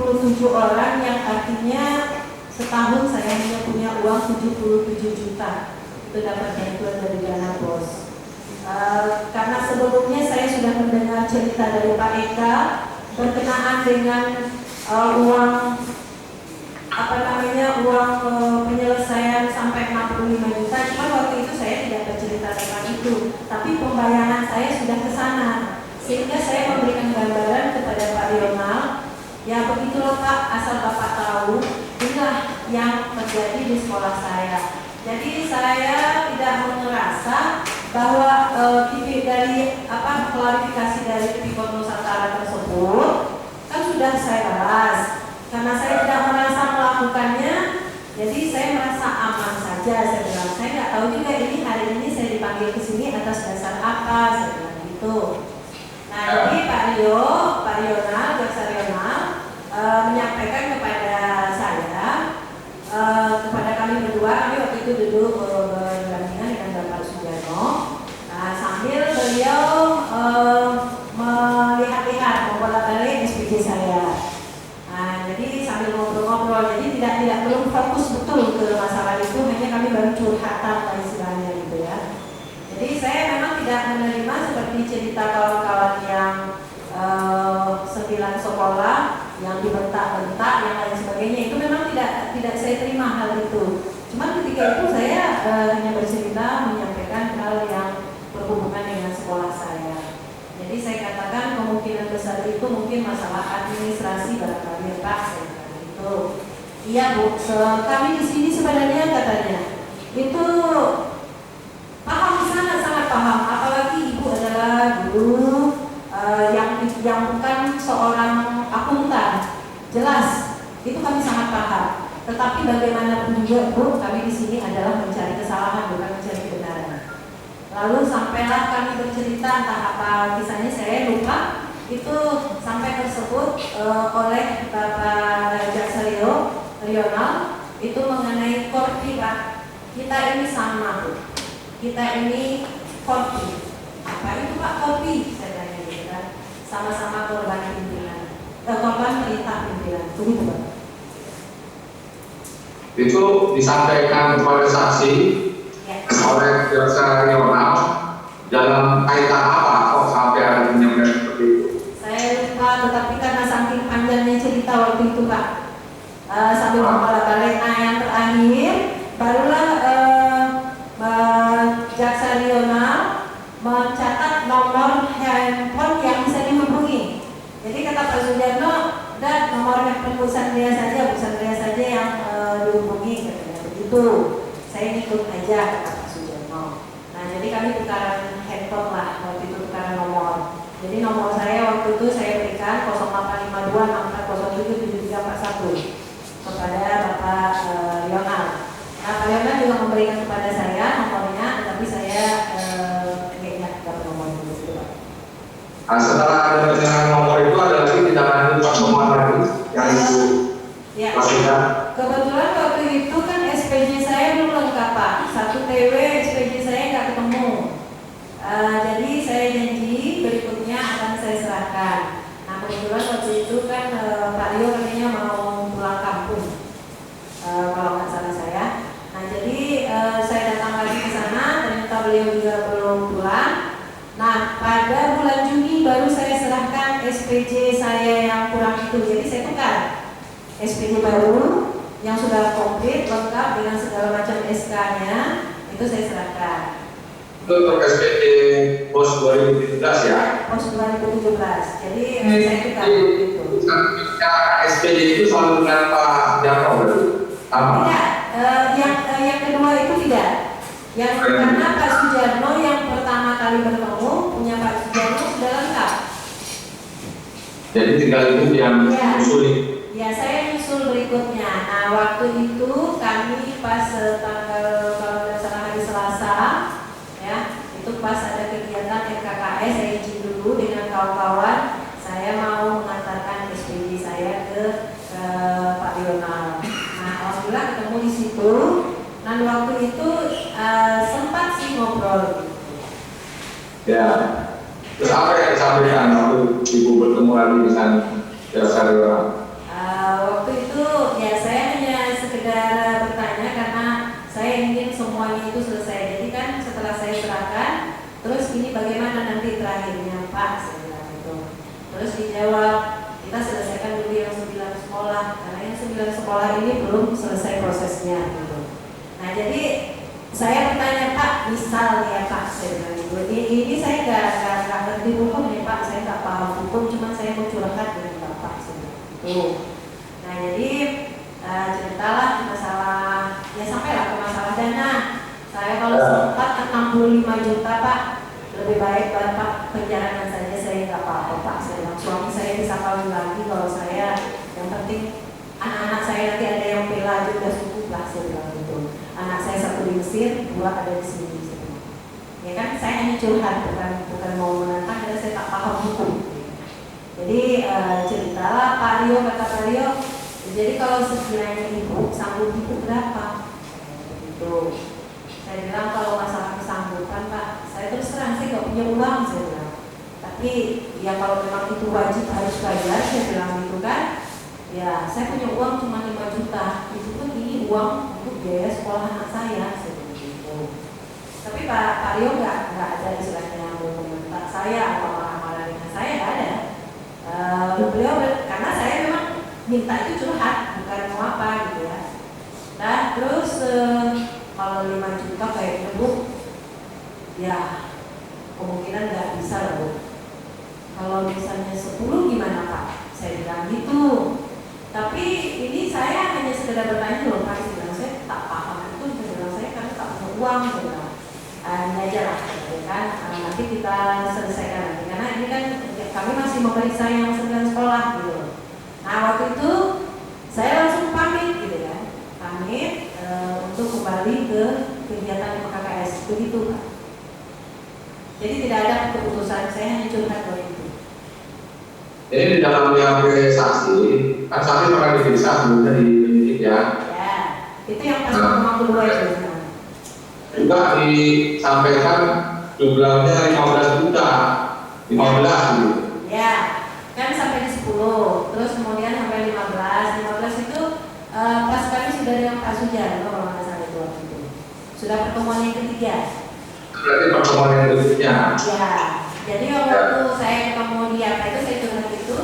orang, yang artinya setahun saya hanya punya uang 77 juta. Itu dapat bantuan dari dana bos. Karena sebelumnya saya sudah mendengar cerita dari Pak Eka berkenaan dengan uang penyelesaian sampai 65 juta. Cuma waktu itu saya tidak bercerita tentang itu, tapi pembayaran saya sudah ke sana, sehingga saya memberikan gambaran kepada Pak Lionel. Ya begitulah Pak, asal Bapak tahu inilah yang terjadi di sekolah saya. Jadi saya tidak merasa bahwa dari klarifikasi dari Tipikor Nusantara tersebut kan sudah saya bahas. Karena saya tidak merasa melakukannya, jadi saya merasa aman saja. Saya bilang, saya nggak tahu juga ini hari ini saya dipanggil ke sini atas dasar apa, saya bilang gitu. Nah jadi Pak Lionel, Jaksa Lionel menyampaikan kepada saya, kepada kami berdua, kami waktu itu duduk berdampingan dengan Bapak Sujarno. Nah sambil beliau tidak belum fokus betul ke masalah itu, hanya kami baru curhatan lah istilahnya gitu ya. Jadi saya memang tidak menerima seperti cerita kawan-kawan yang 9 sekolah yang dibentak-bentak yang lain sebagainya, itu memang tidak saya terima hal itu. Cuman ketika itu saya hanya bercerita menyampaikan hal yang berhubungan dengan sekolah saya. Jadi saya katakan kemungkinan besar itu mungkin masalah administrasi barangkali ya Pak, saya katakan itu. Iya Bu, kami di sini sebenarnya katanya itu paham, sangat paham. Apalagi Ibu adalah guru yang bukan seorang akuntan, jelas itu kami sangat paham. Tetapi bagaimanapun juga Bu, kami di sini adalah mencari kesalahan bukan mencari kebenaran. Lalu sampailah kami bercerita entah apa kisahnya saya lupa, itu sampai tersebut oleh Bapak Jaksa Rional itu mengenai korpi Pak. Kita ini sama Bu, kita ini korpi. Apa itu Pak korpi? Saya tanya gitu kan. Sama-sama korban pimpinan, korban perintah pimpinan. Begitu Pak. Itu disampaikan kepada saksi oleh Jaksa Rional dalam kaitan apa kok sampai ada penyampaian seperti itu? Saya lupa, tetapi karena saking panjangnya cerita waktu itu Pak, sambil membolak-balik. Nah yang terakhir barulah Jaksa Rional mencatat nomor handphone yang bisa dihubungi. Jadi kata Pak Sujarno, dan nomor handphone Bu Sandria saja yang dihubungi, katanya begitu. Saya ikut aja kata Pak Sujarno. Nah jadi kami tukaran handphone lah, waktu itu tukaran nomor. Jadi nomor saya waktu itu saya berikan 085264077341 kepada Bapak Rional. Nah Pak Rional juga memberikan kepada saya nomornya, tapi saya nggak dapat nomor itu. Nah, setelah ada penyerahan nomor itu ada lagi tindak lanjut pertemuan lagi yang itu lakukan. Kebetulan waktu itu kan SPJ saya belum lengkap Pak, 1 TW SPJ saya nggak ketemu. Jadi saya janji berikutnya akan saya serahkan. Nah kebetulan waktu itu kan Pak Rio katanya mau pulang kampung, kalau nggak salah saya. Nah jadi saya datang lagi ke sana, ternyata beliau juga belum pulang. Nah pada bulan Juni baru saya serahkan SPJ saya yang kurang itu. Jadi saya tukar SPJ baru yang sudah komplit lengkap dengan segala macam SK-nya, itu saya serahkan. Itu untuk SPJ POS 2017 ya? POS 2017. Jadi saya tukar itu. SPJ itu selalu dengan Pak Jarno berarti? Tidak, yang kedua itu tidak. Yang karena Pak Sujarno yang pertama kali bertemu punya Pak Sujarno sudah lengkap. Jadi tinggal itu yang sulit. Ya, saya nyusul berikutnya. Nah, waktu itu kami pas tanggal kalau tidak salah hari Selasa, ya, itu pas ada kegiatan RKKS, saya izin dulu dengan kawan-kawan, saya mau mengantarkan SPJ saya ke Pak Rional. Nah, alhamdulillah ketemu di situ. Dan waktu itu sempat sih ngobrol. Ya. Terus apa yang disampaikan waktu Ibu bertemu lagi dengan Jaksa Rional? Waktu itu ya saya hanya sekedar bertanya karena saya ingin semuanya itu selesai. Jadi kan setelah saya serahkan, terus ini bagaimana nanti terakhirnya Pak? Saya bilang itu. Terus dijawab, kita selesaikan dulu yang 9 sekolah karena yang 9 sekolah ini belum selesai prosesnya gitu. Nah jadi saya bertanya Pak, misal ya Pak, saya bilang gitu. Ini saya nggak ngerti hukum nih Pak, saya nggak paham hukum, cuma saya mau curhat dengan Bapak gitu. Nah jadi ceritalah masalah, ya sampailah ke masalah dana. Saya kalau sempat 65 juta Pak, lebih baik Bapak perjalanan saja, saya nggak apa-apa Pak. Saya bilang suami saya bisa kawin lagi kalau saya, yang penting anak-anak saya nanti ada yang bela juga cukup lah, saya bilang gitu. Anak saya 1 di Mesir, 2 ada di sini. Ya kan saya hanya curhat, bukan mau menantang karena saya tak paham hukum. Jadi ceritalah Pak Rio, kata Pak Rio, jadi kalau sekiranya Ibu sanggup itu berapa? Gitu. Saya bilang kalau masalah kesanggupan Pak, saya terus terang saya nggak punya uang, saya bilang. Tapi ya kalau memang itu wajib harus bayar, saya bilang gitu kan. ya saya punya uang cuma 5 juta, itu pun ini uang untuk biaya sekolah anak saya seperti itu. Tapi Pak Rio nggak ada istilahnya mau membentak saya atau marah-marah dengan saya, nggak ada. Beliau karena saya memang minta itu curhat, bukan mau apa gitu ya. Nah terus kalau 5 juta kayaknya Bu, ya kemungkinan nggak bisa lah Bu. Kalau misalnya 10 gimana Pak? Saya bilang gitu. Tapi ini saya hanya sekedar bertanya loh Pak, saya tak paham itu, saya kan tak punya uang gitu. Ini aja lah, kan? Nanti kita selesaikan nanti karena ini kan kami masih memeriksa yang sedang sekolah gitu. Nah waktu itu saya langsung pamit gitu kan, pamit untuk kembali ke kegiatan KKS begitu Pak. Jadi tidak ada keputusan, saya hanya curhat bahwa itu. Jadi di dalam BAP saksi, kan saksi pernah diperiksa sebelumnya di penyidik ya. Ya, itu yang pas ngomong kedua itu. Juga disampaikan jumlahnya 15 juta, 15 gitu. Ya, kan sampai di 10, terus kemudian sampai 15 itu pas kami sudah dengan Pak Sujarno kalau nggak salah itu waktu itu. Sudah pertemuan yang ketiga. Berarti pertemuan yang ketiga. Ya, jadi waktu saya ketemu dia itu saya curhat itu,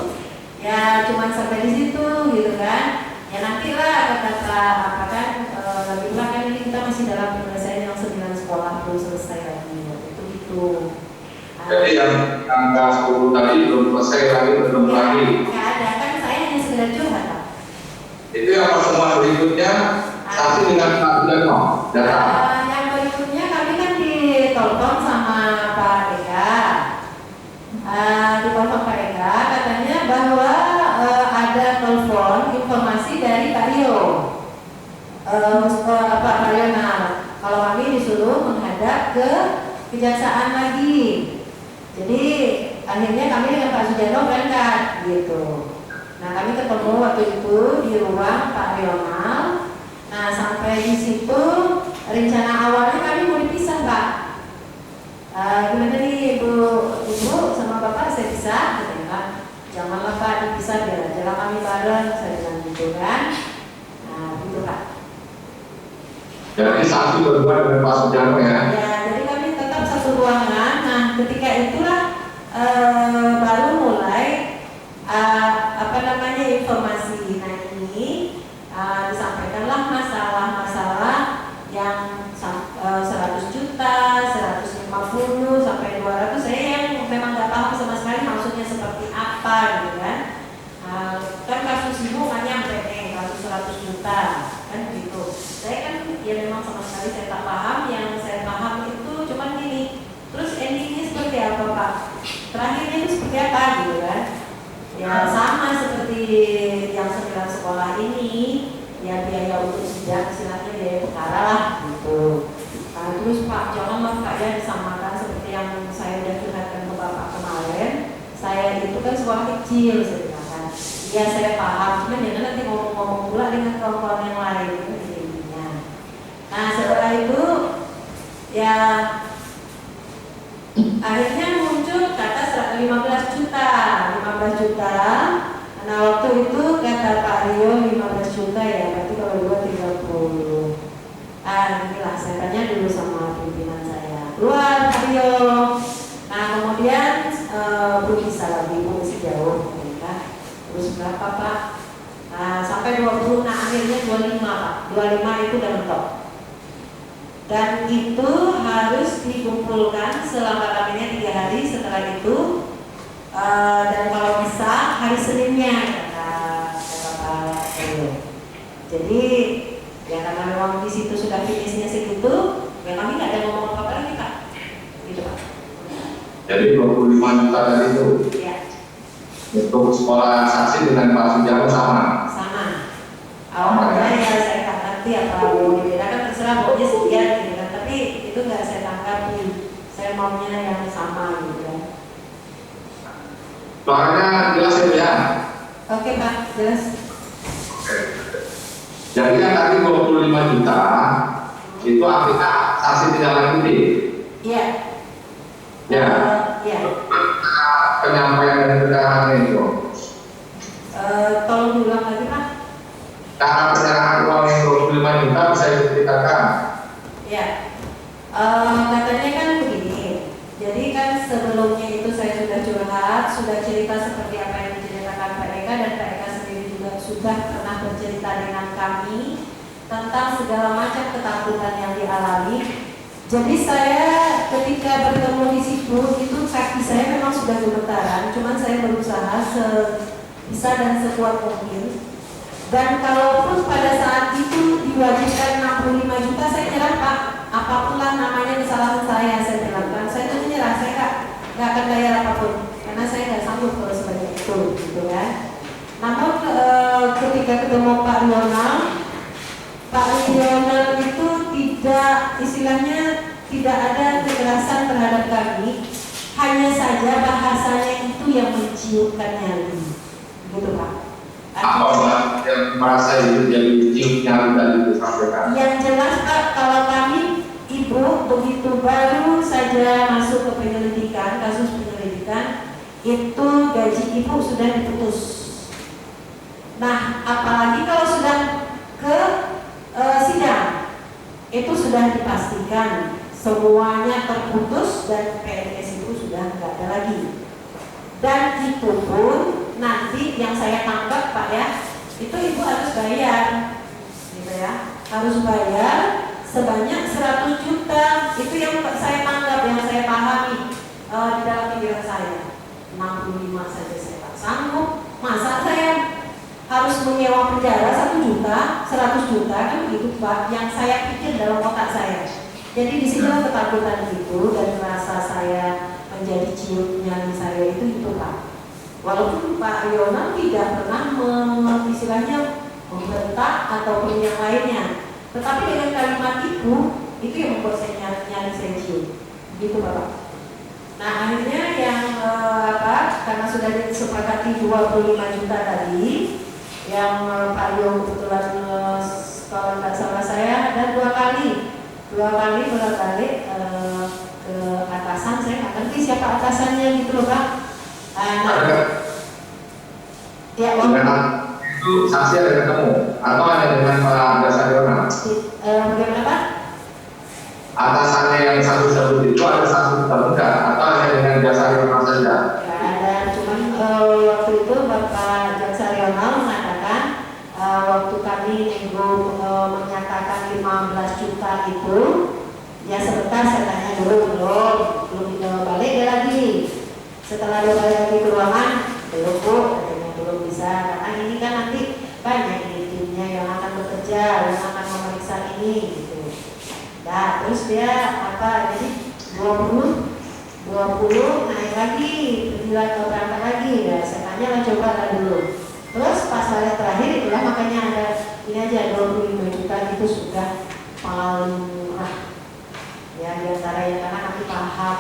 ya cuma sampai di situ gitu kan. Ya nantilah kata apa kan, lagi pula kan ini kita masih dalam penyelesaian yang 9 sekolah belum selesai lagi itu gitu. Jadi yang angka 10 tadi belum selesai lagi, belum Ya, lagi. nggak ada kan, saya hanya sekedar curhat Pak. Itu yang pertemuan berikutnya saksi dengan Pak Sudarno. Data. Yang berikutnya kami kan ditelepon sama Pak Eka. Ditelepon Pak Eka katanya bahwa ada telepon informasi dari Pak Rio. Pak Rio, nah kalau kami disuruh menghadap ke kejaksaan lagi. Jadi akhirnya kami dengan Pak Sujarno berangkat gitu. Nah kami ketemu waktu itu di ruang Pak Rional. Nah sampai di situ rencana awalnya kami mau dipisah Pak. Gimana nih ibu sama bapak saya pisah? Gitu kan? Janganlah Pak dipisah, biar aja kami bareng. Saya bilang gitu kan. Nah gitu Pak. Jadi saksi berdua dengan Pak Sudarno ya. Ya jadi kami tetap satu ruangan. Nah ketika itulah baru mulai informasi. Nah ini disampaikanlah masalah-masalah yang 100 juta, 150 sampai 200. Saya yang memang nggak paham sama sekali maksudnya seperti apa gitu kan. Kan kasus ibu kan nyampe nih kasus 100 juta kan begitu. Saya kan ya memang sama sekali saya tak paham. Yang saya paham itu cuman gini. Terus endingnya seperti apa Pak? Terakhirnya itu seperti apa gitu kan? Ya sama seperti yang 9 sekolah ini, ya biaya untuk sidang istilahnya biaya perkara lah gitu. Nah, terus Pak janganlah Pak ya disamakan seperti yang saya udah curhatkan ke Bapak kemarin. Saya itu kan sekolah kecil saya bilang kan. Ya saya paham, cuman jangan nanti ngomong-ngomong pula dengan kawan-kawan yang lain itu intinya. Nah setelah itu ya akhirnya muncul kata 15 juta. Nah waktu itu kata Pak Rio 15 juta ya, berarti kalau 2 30. Inilah saya tanya dulu sama pimpinan saya. Keluar Pak Rio. Nah kemudian belum bisa lagi, masih jauh mereka. Terus berapa Pak? Nah sampai 20, nah akhirnya 25 Pak. 25 itu udah mentok. Dan itu harus dikumpulkan selama lamanya 3 hari setelah itu, dan kalau bisa hari Seninnya kata Pak Rio. Jadi ya karena memang di situ sudah finishnya segitu, ya kami nggak ada ngomong apa-apa lagi Pak, gitu Pak. Jadi 25 juta tadi itu Ya. untuk sekolah saksi dengan Pak Sudarno sama. Sama. Awalnya ya saya nggak ngerti apa mau dibedakan, terserah pokoknya sekian gitu kan. Tapi itu nggak saya tanggapi. Saya maunya yang sama gitu kan. Soalnya jelas ya. Oke Pak, jelas. Jadi yang tadi 25 juta itu artinya saksi tidak lanjuti. Iya. Ya. Iya. Penyampaian dari keterangan itu. Tolong diulang lagi cara penyerahan uang yang 25 juta bisa diceritakan? Ya, katanya kan begini. Jadi kan sebelumnya itu saya sudah curhat, sudah cerita seperti apa yang diceritakan Pak Eka, dan Pak Eka sendiri juga sudah pernah bercerita dengan kami tentang segala macam ketakutan yang dialami. Jadi saya ketika bertemu di situ itu kaki saya memang sudah gemetaran, cuman saya berusaha sebisa dan sekuat mungkin. Dan kalaupun pada saat itu diwajibkan 65 juta, saya nyerah Pak. Apapun lah namanya kesalahan saya bilang, saya itu menyerah, saya nggak akan bayar apapun, karena saya nggak sanggup kalau sebanyak itu, gitu kan. Namun ketika ketemu Pak Lionel itu tidak, istilahnya tidak ada kekerasan terhadap kami, hanya saja bahasanya itu yang menciumkan nyali, gitu Pak. Apa Mbak yang merasa itu jadi cium nyali tadi disampaikan? Yang jelas Pak, kalau kami Ibu begitu baru saja masuk ke penyelidikan, kasus penyelidikan, itu gaji Ibu sudah diputus. Nah, apalagi kalau sudah ke sidang, itu sudah dipastikan semuanya terputus dan PNS itu sudah nggak ada lagi. Dan itu pun nanti yang saya tangkap Pak ya, itu Ibu harus bayar, gitu ya, harus bayar sebanyak 100 juta. Itu yang saya tanggap, yang saya pahami di dalam pikiran saya. 65 saja saya tak sanggup, masa saya harus menyewa penjara 1 juta, 100 juta, kan begitu Pak, yang saya pikir dalam otak saya. Jadi di sini ketakutan itu dan rasa saya menjadi cium nyali saya itu Pak. Walaupun Pak Lionel tidak pernah istilahnya membentak ataupun yang lainnya, tetapi dengan kalimat itu yang membuat saya nyali saya cium, gitu Bapak. Nah akhirnya yang karena sudah disepakati 25 juta tadi, yang Pak Lionel kebetulan kalau nggak salah saya ada dua kali bolak-balik ke atasan, saya nggak ngerti siapa atasannya gitu loh Pak. Ya, itu saksi ada ketemu atau hanya dengan Pak Dasaryono? Bagaimana Pak? Atasannya yang satu itu ada saksi ketemu enggak? Atau hanya dengan Dasaryono saja? Ya, ada, cuman waktu itu Bapak Dasaryono mengatakan waktu kami menyatakan 15 juta itu, ya sebentar saya tanya dulu, belum balik dia lagi. Setelah dia balik lagi ke ruangan, belum Bu, katanya belum bisa, karena ini kan nanti banyak timnya yang akan bekerja, yang akan memeriksa ini gitu. Nah terus dia jadi 20 naik lagi, berangkat lagi, ya saya tanya lah, coba lah dulu. Terus pas balik terakhir itulah makanya ada ini aja 25 juta itu sudah paling murah ya diantara yang, karena kami paham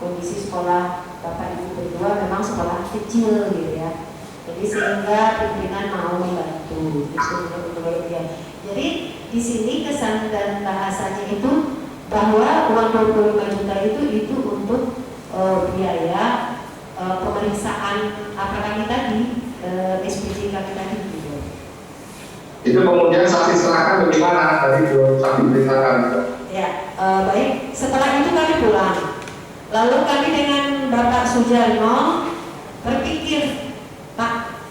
kondisi sekolah Bapak Ibu berdua memang sekolah kecil gitu ya, jadi sehingga pimpinan mau membantu itu menurut dia. Jadi di sini kesan dan bahasanya itu bahwa uang 25 juta itu untuk biaya pemeriksaan apa kami tadi, SPJ kami tadi gitu. Itu kemudian saksi serahkan bagaimana tadi saksi beritakan? Ya, baik. Setelah itu kami pulang. Lalu kami dengan Bapak Sujarno berpikir, Pak,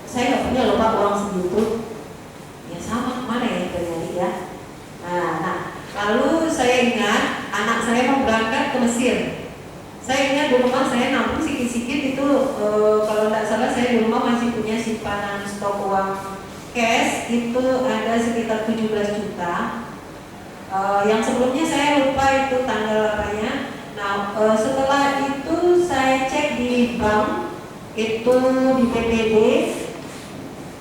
saya nggak punya loh Pak uang segitu. Ya sama, mana ya terjadi ya. Nah, lalu saya ingat anak saya mau berangkat ke Mesir. Saya ingat di rumah saya nabung sikit-sikit itu, kalau tidak salah saya di rumah masih punya simpanan stok uang cash itu ada sekitar 17 juta. Yang sebelumnya saya lupa itu tanggal apanya. Nah, setelah itu saya cek di bank itu di PPD,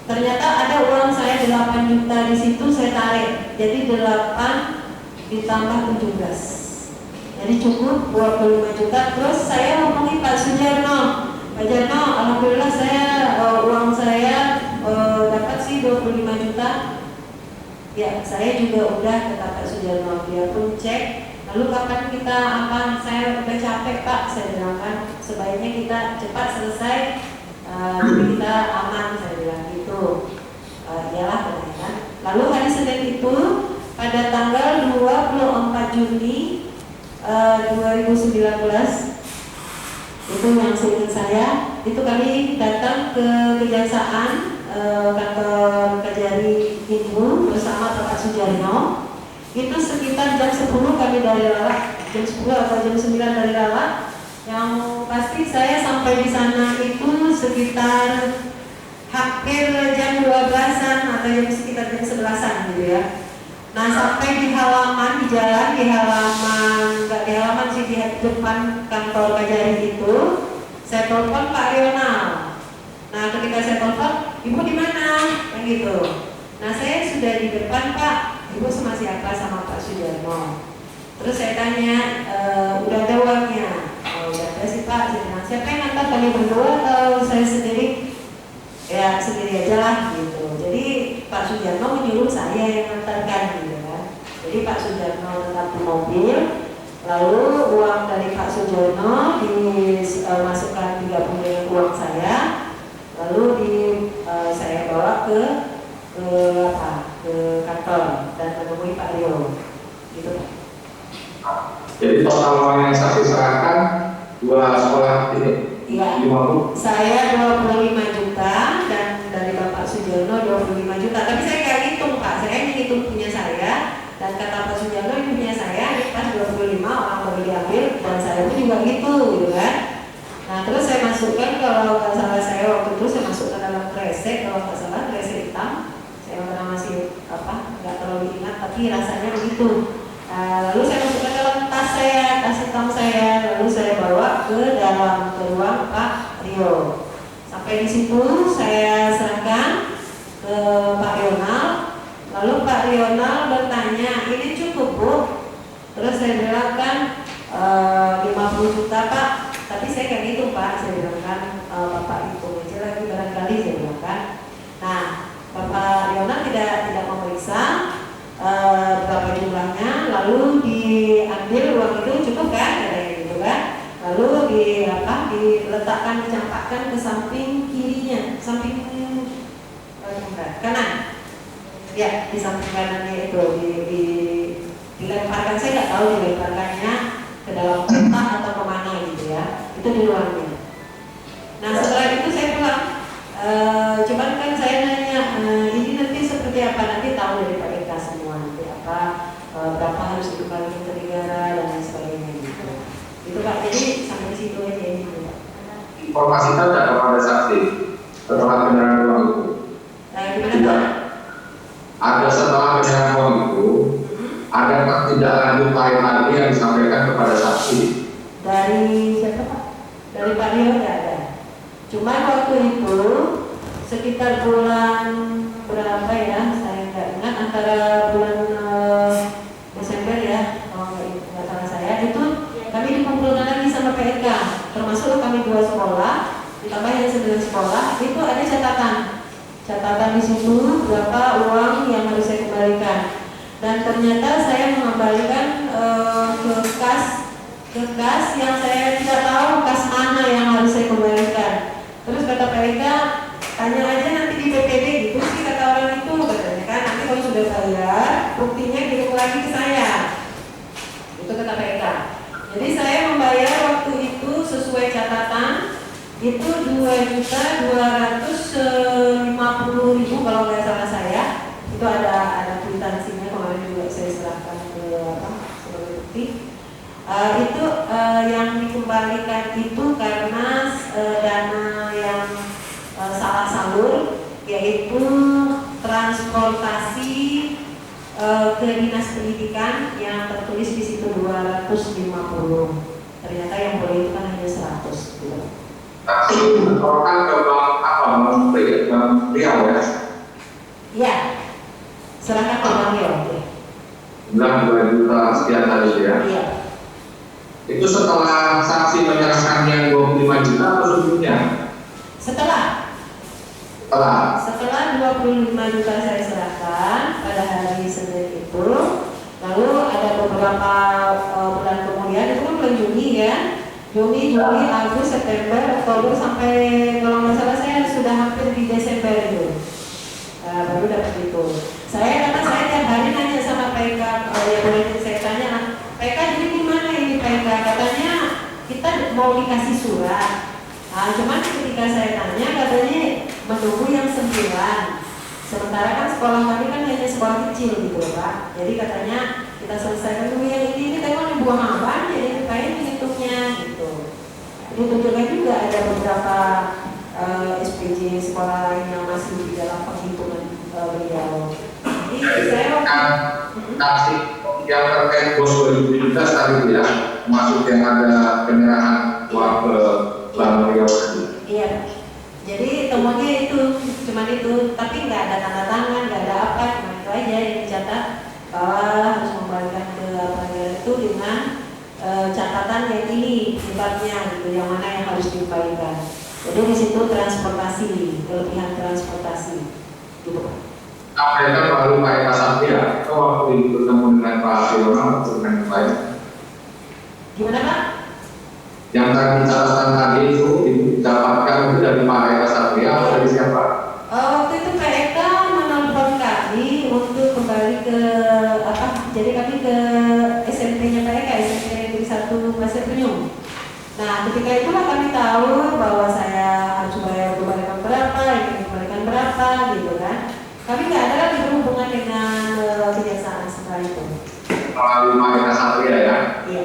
ternyata ada uang saya 8 juta di situ, saya tarik. Jadi 8 ditambah 17. Jadi cukup 25 juta. Terus saya hubungi Pak Sujarno. Pak Jarno, alhamdulillah saya uang saya dapat sih 25 juta. Ya, saya juga udah kata Pak Sujarno, dia pun cek. Lalu kapan kita saya udah capek Pak, saya bilang kan sebaiknya kita cepat selesai, jadi kita aman, saya bilang gitu. Iyalah Juni 2019, itu yang seingat saya, itu kami datang ke Kejaksaan kantor Kajari Ibu bersama Bapak Sujarno. Itu sekitar jam 10 kami dari Lalak, jam 10 atau jam 9 dari Lalak. Yang pasti saya sampai di sana itu sekitar hampir jam 12-an atau jam sekitar jam 11-an gitu ya. Nah, sampai di halaman, di jalan, di halaman, nggak di halaman sih, di depan kantor Kajari itu, saya telepon Pak Rional. Nah, ketika saya telepon, Ibu di mana? Yang gitu. Nah, saya sudah di depan, Pak. Ibu sama siapa? Sama Pak Sujarno. Terus saya tanya, udah ada uangnya? Oh, udah ada sih Pak. Saya bilang, siapa yang ngantar, kami berdua atau saya sendiri? Ya, sendiri aja lah gitu. Jadi Pak Sujarno menyuruh saya yang ngantarkan gitu kan. Jadi Pak Sujarno tetap di mobil, lalu uang dari Pak Sujarno dimasukkan 30 dengan uang saya, lalu saya bawa ke kantor dan menemui Pak Rio gitu. Jadi total uang yang saksi serahkan 2 sekolah ini. Iya, saya 25 juta dan dari Bapak Sujarno 25 juta. Tapi saya nggak hitung Pak, saya hanya hitung punya saya. Dan kata Pak Sujarno ini punya saya, ini pas 25 orang baru diambil dan saya pun juga gitu kan. Nah terus saya masukkan, kalau nggak salah saya waktu itu saya masukkan dalam kresek, kalau nggak salah kresek hitam. Saya pernah masih nggak terlalu ingat, tapi rasanya begitu. Lalu saya masukkan dalam tas saya, tas hitam saya, lalu saya bawa ke dalam ruang Pak Rio. Sampai di situ saya serahkan ke Pak Rional, lalu Pak Rional bertanya, ini cukup Bu? Terus saya bilang kan 50 juta Pak, tapi saya kan hitung Pak, saya bilang kan Bapak hitung aja lagi barangkali, saya bilang kan. Nah Bapak Rional tidak memeriksa berapa jumlahnya, lalu diambil uang itu cukup kan, katanya gitu kan. Lalu diletakkan, dicampakkan ke samping kirinya, samping kanan. Ya, di samping kanannya itu dilemparkan, saya nggak tahu dilemparkannya ke dalam kotak atau kemana gitu ya. Itu di luarnya. Nah setelah itu saya pulang. Cuman kan saya nanya, ini nanti seperti apa, nanti tahu dari Pak Eka semua nanti apa, berapa harus dikembalikan ke negara dan lain sebagainya gitu. Itu Pak, jadi sampai di situ aja ini Pak. Informasi tanda kepada saksi setelah penyerahan uang itu. Gimana Tidak. Pak? Ada setelah penyerahan uang itu, ada tindak lanjut lain lagi yang disampaikan kepada saksi. Dari siapa Pak? Dari Pak Rio nggak ada. Cuma waktu itu sekitar bulan berapa ya, saya nggak ingat, antara bulan Desember ya, kalau nggak salah saya, itu kami dikumpulkan lagi sama PK, termasuk kami 2 sekolah, ditambah yang 9 sekolah, itu ada catatan di situ berapa uang yang harus saya kembalikan, dan ternyata saya mengembalikan ke kas yang saya tidak tahu kas mana yang harus saya kembalikan. Terus kata Pak Eka, tanya aja nanti di BPD gitu sih kata orang itu, katanya kan, nanti kalau sudah bayar buktinya kirim lagi ke saya. Itu kata Pak Eka. Jadi saya membayar waktu itu sesuai catatan itu 2.250.000 kalau nggak salah saya. Itu ada kwitansinya, kemarin juga saya serahkan ke sebagai bukti. Itu yang dikembalikan itu karena dana yang salah salur, yaitu transportasi ke dinas pendidikan yang tertulis di situ 250. Ternyata yang boleh itu kan hanya 100 gitu. Saksi melaporkan ke Bank Riau ya? Iya, serahkan ke Bank Riau. Bilang 2 juta sekian tadi ya? Iya. Itu setelah saksi menyerahkan yang 25 juta atau sebelumnya? Setelah 25 juta saya serahkan pada hari Senin itu, lalu ada beberapa bulan kemudian, itu kan bulan Juni ya, Juni, Juli, Agustus, September, Oktober, sampai kalau nggak salah saya sudah hampir di Desember itu baru dapat itu. Karena saya tiap hari nanya sama Pak Eka, ya boleh saya tanya, mau dikasih surat. Nah, cuman ketika saya tanya katanya menunggu yang 9. Sementara kan sekolah kami kan hanya sekolah kecil gitu Pak. Jadi katanya kita selesaikan dulu yang ini tengok dibuang apa, jadi ngapain menghitungnya gitu. Ditunjukkan juga ada beberapa SPJ sekolah lain yang masih di dalam penghitungan beliau. Jadi saya kasih yang terkait bos 2017 tadi ya, masuk yang ada penyerahan uang ke Bank Riau tadi. Iya. Jadi temuannya itu, cuman itu, tapi nggak ada tanda tangan, nggak ada apa, cuma itu aja yang dicatat bahwa harus membalikan ke pengadilan itu dengan catatan yang ini sifatnya gitu, yang mana yang harus dikembalikan. Jadi di situ transportasi, kelebihan transportasi, gitu. Apa itu baru Pak Eka Satria? Kalau waktu bertemu dengan Pak Yono atau dengan yang lain? Gimana Pak? Yang tadi catatan tadi itu didapatkan itu dari Pak Eka Satria atau dari siapa? Waktu itu Pak Eka menelpon kami untuk kembali ke apa? Jadi kami ke SMP-nya Pak Eka, SMP Negeri 1 Pasir Penyum. Nah, ketika itulah kami tahu bahwa saya harus bayar kembalikan berapa, ini kembalikan berapa, gitu kan. Kami nggak ada lagi berhubungan dengan kejaksaan setelah itu. Melalui Pak Eka Satria ya? Iya.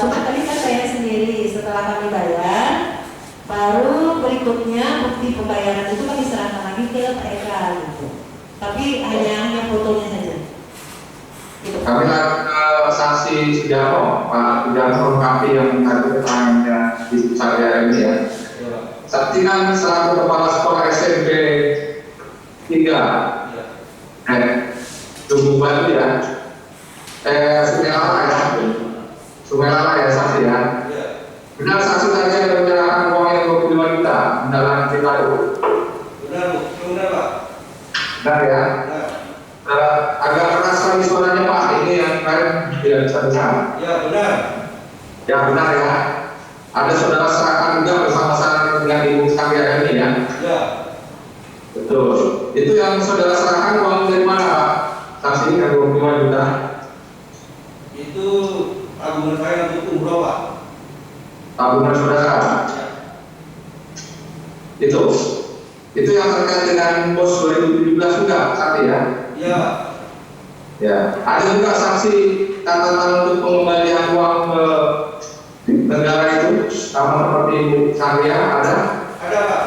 Cuma tadi kan saya sendiri setelah kami bayar, baru berikutnya bukti pembayaran itu kami serahkan lagi ke Pak Eka gitu. Tapi hanya fotonya saja. Gitu. Kami ke saksi Sujarno, Pak Sujarno Kapi yang tadi keterangannya di Satria ini ya. Saksi kan selaku kepala sekolah SMP 3 Tugu Batu ya, Sumelala ya saksi ya. Benar saksi tadi ada menyerahkan uang yang 25 juta mendalam cerita itu. Benar Pak. Benar ya. Agak keras sekali suaranya Pak, ini yang lain tidak bisa dengar. Ya benar. Ya benar ya. Ada saudara serahkan juga bersama-sama dengan Ibu Satria ini ya. Ya. Betul. Itu yang saudara serahkan uang dari mana Pak? Saksi yang 25 juta. Itu tabungan saya untuk umroh Pak. Tabungan saudara. Itu yang terkait dengan bos 2017 juga saksi ya. Ya. Ya. Ada juga saksi catatan untuk pengembalian uang ke negara itu sama seperti Ibu Satria ada? Ada Pak.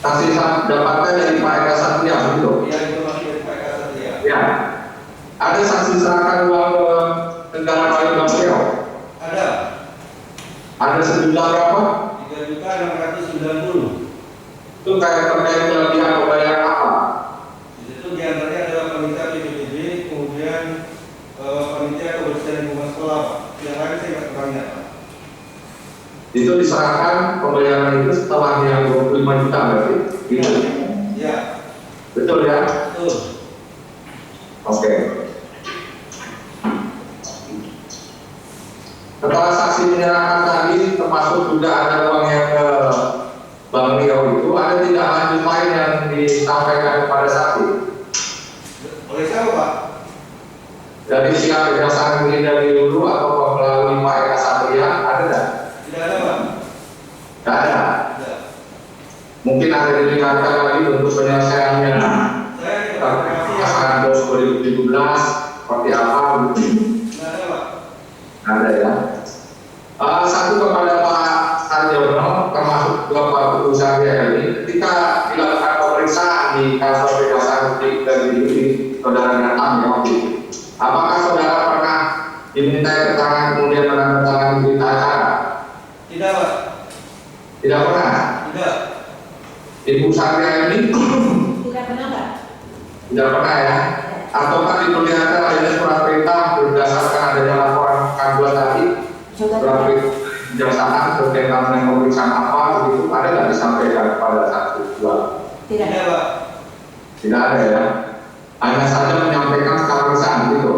Saksi dapatkan dari Pak Eka Satria begitu? Ya itu masih dari Pak Eka Satria. Ya. Ada saksi serahkan uang ke negara lain Bank Riau? Ada. Ada sejumlah berapa? 3.690. Itu kayak terkait kelebihan pembayaran apa? Di situ diantaranya adalah panitia PBB, kemudian panitia kebersihan lingkungan sekolah Pak. Yang lain saya nggak banyak Pak. Itu diserahkan pembayaran itu setelah yang 25 juta berarti? Gitu. Ya. Betul ya? Betul. Oke. Setelah saksi menyerahkan tadi, termasuk juga ada uang yang ke Bank Riau itu, ada tidak lanjut lain yang disampaikan kepada saksi? Oleh siapa Pak? Dari pihak kejaksaan negeri dari dulu atau melalui Pak Eka Satria, ada tidak? Tidak ada Pak. Tidak ada. Tidak. Mungkin ada didengarkan lagi untuk penyelesaiannya. Saya tidak terima kasih ya. Pasangan bos 2017 seperti apa? Tidak ada Pak. Ada ya. Satu kepada Pak Sarjono, termasuk juga Pak Putu Satria ini, ketika dilakukan pemeriksaan di kantor kejaksaan negeri dari saudara datang ya waktu itu. Apakah saudara pernah diminta keterangan kemudian menandatangani berita acara? Tidak Pak. Tidak pernah. Tidak. Ibu Satria ini Tidak pernah Pak? tidak pernah ya. Ataukah diperlihatkan adanya surat perintah berdasarkan adanya laporan kanduan tadi? Sudah Surat tidak. perintah kejaksaan berkaitan dengan pemeriksaan apa begitu? Ada nggak disampaikan kepada saksi dua? Tidak. Tidak Pak. Tidak ada ya. Hanya saja menyampaikan secara lisan gitu.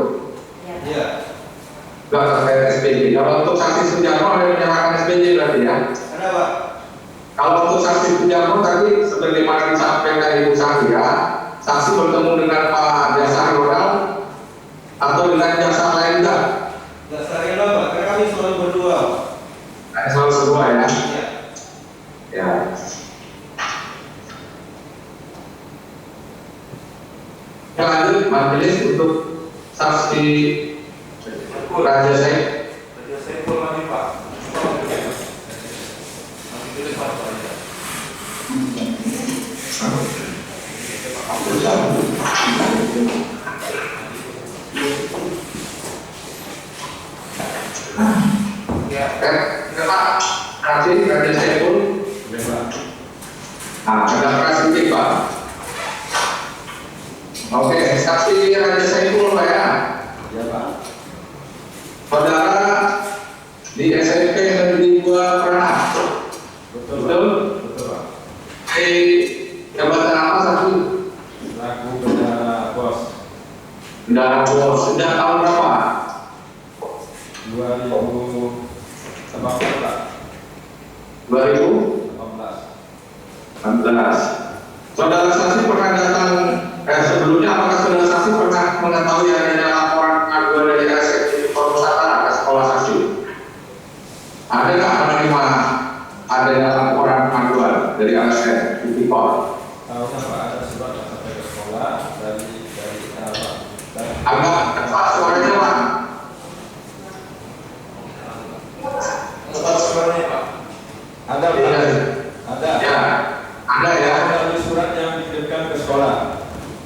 Ya. Iya. Nggak terkait SPJ. Kalau untuk saksi Sujarno ada menyerahkan SPJ berarti ya. Ada Pak. Kalau untuk saksi Sujarno tadi sebagaimana disampaikan Ibu Satria, saksi bertemu dengan Pak Jasa Ronald atau dengan jasa lain enggak? Tidak sehari Pak. Karena kami selalu berdua Pak. lanjut majelis untuk saksi Raja Said. Raja Saiful lagi Pak. Nanti tulis apa aja. Ya, Pak, saksi Raja Saiful. Nah, ada keras sedikit Pak. Oke, saksi Raja Saiful Pak ya. ya Pak. Saudara di SMP Negeri 2 Pernah. Betul? Betul Pak. Di jabatan apa satu? Laku bendara bos. Bendara bos. Sudah tahun berapa? 2018 Pak. 2018. Saudara saksi pernah datang sebelumnya apakah saudara saksi pernah mengetahui adanya laporan pengaduan dari RSM Nusantara ke sekolah saksi? Ada nggak menerima adanya laporan pengaduan dari RSM di Tipor? Tahunya Pak ada surat yang sampai ke sekolah dari Pak. Agak keras suaranya Pak. Tempat suratnya Pak. Ada Pak. Iya. Ada. Ya, ada ya. Ada surat yang dikirimkan ke sekolah.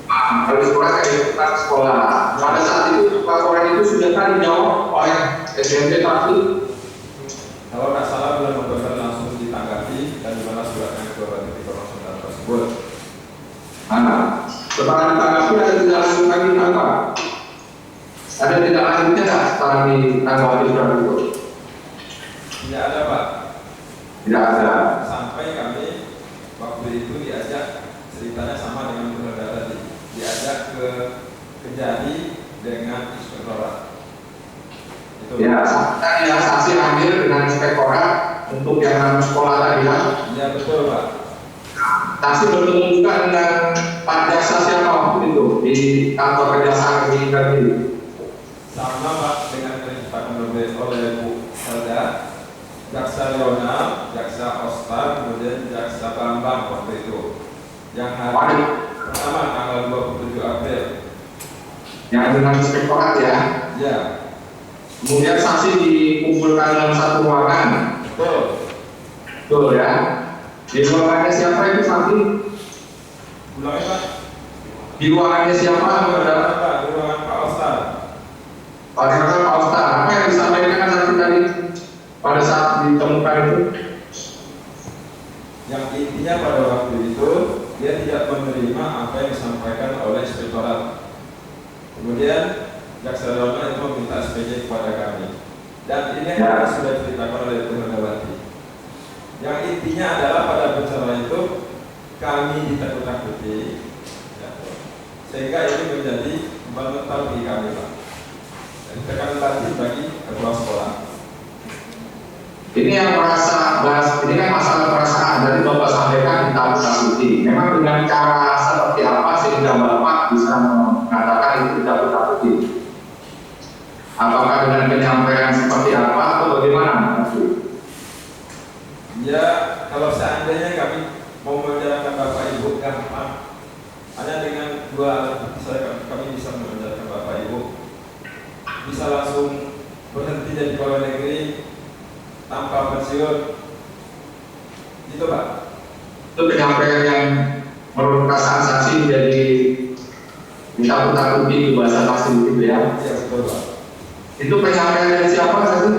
Kalau surat ke sekolah. Pada saat itu laporan itu sudah kan dijawab oleh SMP tadi. Kalau nggak salah bulan November langsung ditanggapi dan di mana suratnya ke Nusantara tersebut. Nah, setelah ditanggapi ada tidak lanjut lagi apa? Ada tidak lanjutnya nggak setelah ditanggapi surat itu? Tidak ada Pak. Tidak ada. Sampai kami waktu itu diajak, ceritanya sama dengan saudara tadi, diajak ke Kejari dengan inspektorat. Itu Ya, tadi yang saksi hadir dengan inspektorat untuk yang sekolah tadi ya. ya betul Pak. Saksi bertemu juga dengan Pak Jaksa siapa waktu itu di kantor kejaksaan di Kediri. Sama Pak dengan yang diceritakan oleh Bu Helda, Jaksa Leonard, Jaksa Ostar, kemudian Jaksa Bambang waktu itu. Yang hari pertama tanggal 27 April. Yang dengan inspektorat ya. Ya, Kemudian saksi dikumpulkan dalam satu ruangan. betul. Betul ya. Di ruangannya siapa itu saksi? Ulangnya Pak. Di ruangannya siapa? Saudara? Pak, di ruangan Pak Ostar. Pak Ustaz, apa yang disampaikan saksi tadi pada saat ditemukan itu? Yang intinya pada waktu itu dia tidak menerima apa yang disampaikan oleh inspektorat. Kemudian Jaksa Leonard itu meminta SPJ kepada kami. Dan ini Ya. sudah diceritakan oleh Bu Megawati. Yang intinya adalah pada bicara itu kami ditakut-takuti, ya, sehingga ini menjadi mental bagi kami Pak. Dan tekanan batin bagi kepala sekolah. Ini yang merasa bahas, ini kan masalah perasaan dari Bapak sampaikan ditakut-takuti. Memang dengan cara seperti apa sehingga Bapak bisa mengatakan itu ditakut-takuti? Apakah dengan penyampaian seperti apa atau bagaimana? Ya, kalau seandainya kami mau menjarakan Bapak Ibu gampang. Hanya dengan dua alat bukti saya kami bisa menjarakan Bapak Ibu. Bisa langsung berhenti jadi pegawai negeri tanpa pensiun. Gitu Pak. Itu penyampaian yang menurut perasaan saksi jadi ditakut-takuti bahasa saksi gitu ya. Iya betul Pak. Itu penyampaian dari siapa saksi?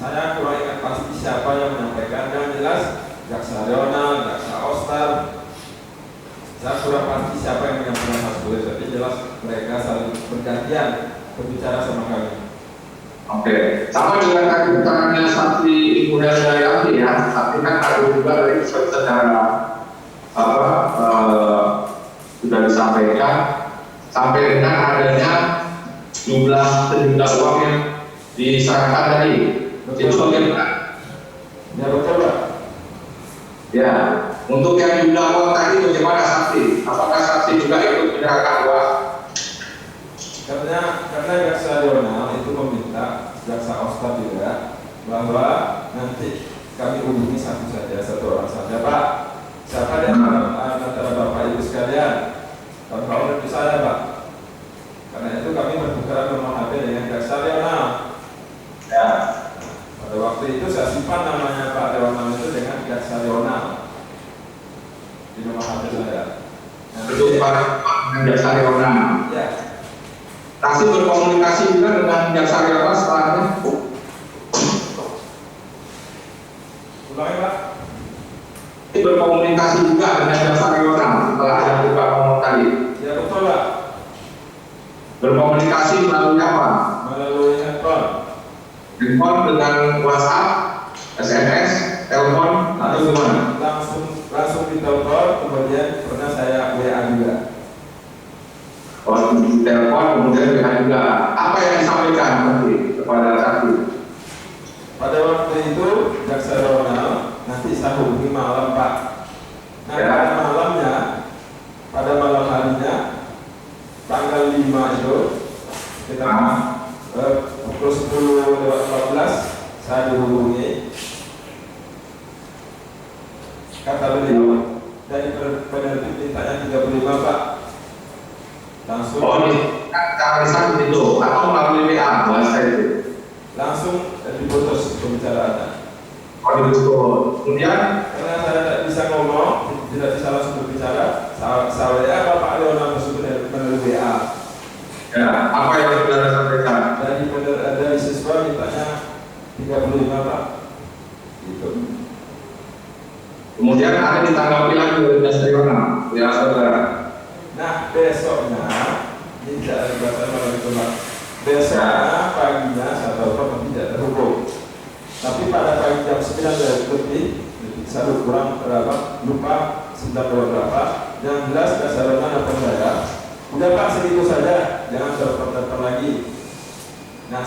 Saya kurang ingat pasti siapa yang menyampaikan. Yang jelas Jaksa Leonard, Jaksa Ostar. Saya kurang pasti siapa yang menyampaikan hal tersebut. Tapi jelas mereka saling bergantian berbicara sama kami. Oke, sama dengan tadi keterangannya saksi Ibu Helda Yati ya, tapi kan ada juga dari secara sudah disampaikan sampai dengan adanya jumlah sejumlah uang yang diserahkan tadi. Itu bagaimana? Ya betul Pak. Ya, untuk yang jumlah uang tadi bagaimana saksi? Apakah saksi juga ikut menyerahkan uang? Karena Jaksa Leonard itu meminta Jaksa Ostar juga bahwa nanti kami hubungi satu orang saja Pak. Siapa yang antara Bapak Ibu sekalian kawan-kawan lebih saya Pak. Karena itu kami bertukaran nomor HP dengan jaksa Leonal. Ya. Pada waktu itu saya simpan namanya Pak Leonal itu dengan jaksa Leonal di nomor HP saya. Itu Pak dengan jaksa Leonal. Ya. Saksi berkomunikasi juga dengan jaksa Leonal setelahnya. Ulangi Pak. Berkomunikasi juga dengan jaksa Leonal setelah ada buka ngomong tadi. Ya betul Pak. Berkomunikasi melalui apa? Melalui handphone. Handphone dengan WhatsApp, SMS, telepon, atau gimana? Langsung ditelepon, kemudian pernah saya WA juga. Oh, di telepon kemudian WA juga. Apa yang disampaikan nanti kepada saksi? Pada waktu itu jaksa Leonal nanti saya hubungi malam Pak. Nah Ya. pada malamnya, pada malam harinya tanggal 5 itu kita pukul 10:14 saya dihubungi. Kata beliau dari penerbit mintanya 35 Pak. Langsung Oh, ini kan cara saksi itu atau melalui WA bahasa itu? langsung diputus pembicaraannya. Oh, itu. Kemudian Karena saya tidak bisa ngomong, tidak bisa langsung berbicara, saya Bapak Leonal tersebut melalui WA. ya, apa yang saudara sampaikan? Dari siswa mintanya 35 Pak. Gitu. Kemudian ada ditanggapi lagi oleh jaksa Leonal, ya saudara. Nah besoknya, ini tidak ada bahasa melalui itu Pak. Besoknya paginya saya telepon tapi tidak terhubung. Tapi pada pagi jam 9 lebih, saya kurang berapa, lupa 9 berapa. Yang jelas dasar nelfon saya, udah Pak segitu saja, jangan telepon lagi. Nah,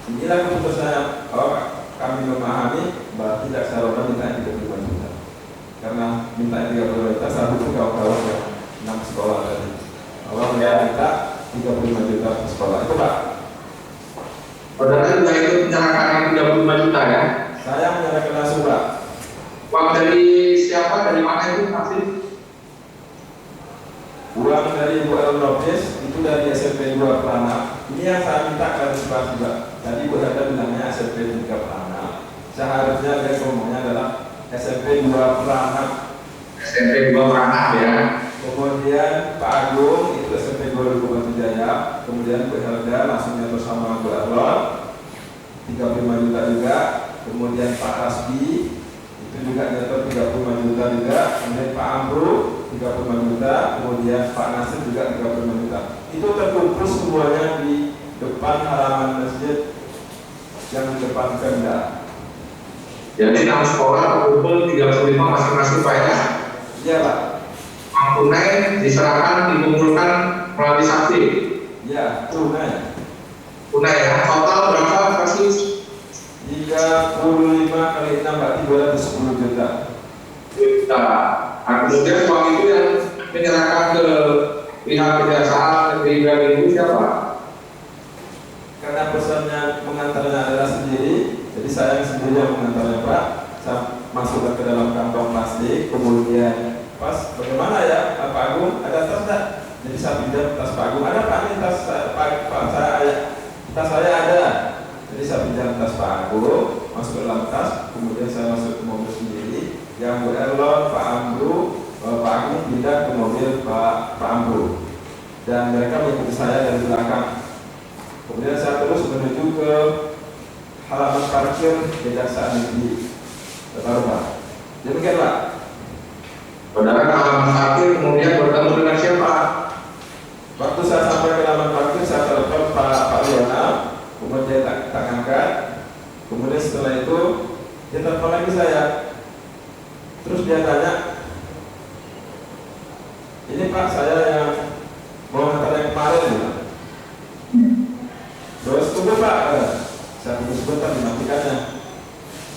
inilah keputusannya. Oh, kami memahami bahwa tidak saya minta 35 juta. Karena minta 35 juta, saya butuh kawan-kawan yang 6 sekolah tadi. Allah minta 35 juta per sekolah. Itu Pak. Saudara juga ikut menyerahkan yang 35 juta ya? Saya menyerahkan langsung Pak. Uang dari siapa? Dari mana itu saksi? Uang dari Ibu Elnopis itu dari SMP 2 Pelana. Ini yang saya minta klarifikasi Pak. Tadi Bu Hada bilangnya SMP 3 Pelana. Seharusnya dia ngomongnya adalah SMP 2 Pelana. SMP 2 Pelana ya. Kemudian Pak Agung itu SMP 2 Bupati Jaya. Kemudian Bu Helga langsungnya bersama Bu Arlon 35 juta juga. Kemudian Pak Rasbi itu juga jatuh 35 juta juga. Kemudian Pak Amru 35 juta. Kemudian Pak Nasir juga 35 juta. Itu terkumpul semuanya di depan halaman masjid yang di depan Pemda. Jadi 6 sekolah terkumpul 35 masing-masing Pak ya. Iya Pak. Uang tunai diserahkan, dikumpulkan melalui saksi. Ya, tunai. Tunai ya. Total berapa persis? 35 kali 6 berarti 210 juta. Juta. Nah, kemudian uang itu yang menyerahkan ke pihak kejaksaan negeri itu siapa? Karena pesannya mengantarnya adalah sendiri, jadi saya yang sendiri yang mengantarnya Pak. Saya masukkan ke dalam kantong plastik, kemudian pas bagaimana ya Pak Agung, ada tas tak? Jadi saya pinjam tas Pak Agung, ada Pak ini tas tas saya ada. Jadi saya pinjam tas Pak Agung, masuk ke dalam tas, kemudian saya masuk ke mobil sendiri. Yang Bu Erlon, Pak Amru, Pak Agung pindah ke mobil Pak Amru, dan mereka mengikuti saya dari belakang. Kemudian saya terus menuju ke halaman parkir Kejaksaan Negeri Taruman. Demikian Pak. Saudara ke halaman parkir kemudian bertemu dengan siapa? Waktu saya sampai ke halaman parkir, saya telepon Pak Leonal, kemudian dia tak angkat. Kemudian setelah itu dia telepon lagi saya. Terus dia tanya, ini Pak saya yang mau ngantar yang kemarin gitu. Terus tunggu Pak, saya tunggu sebentar dimatikannya.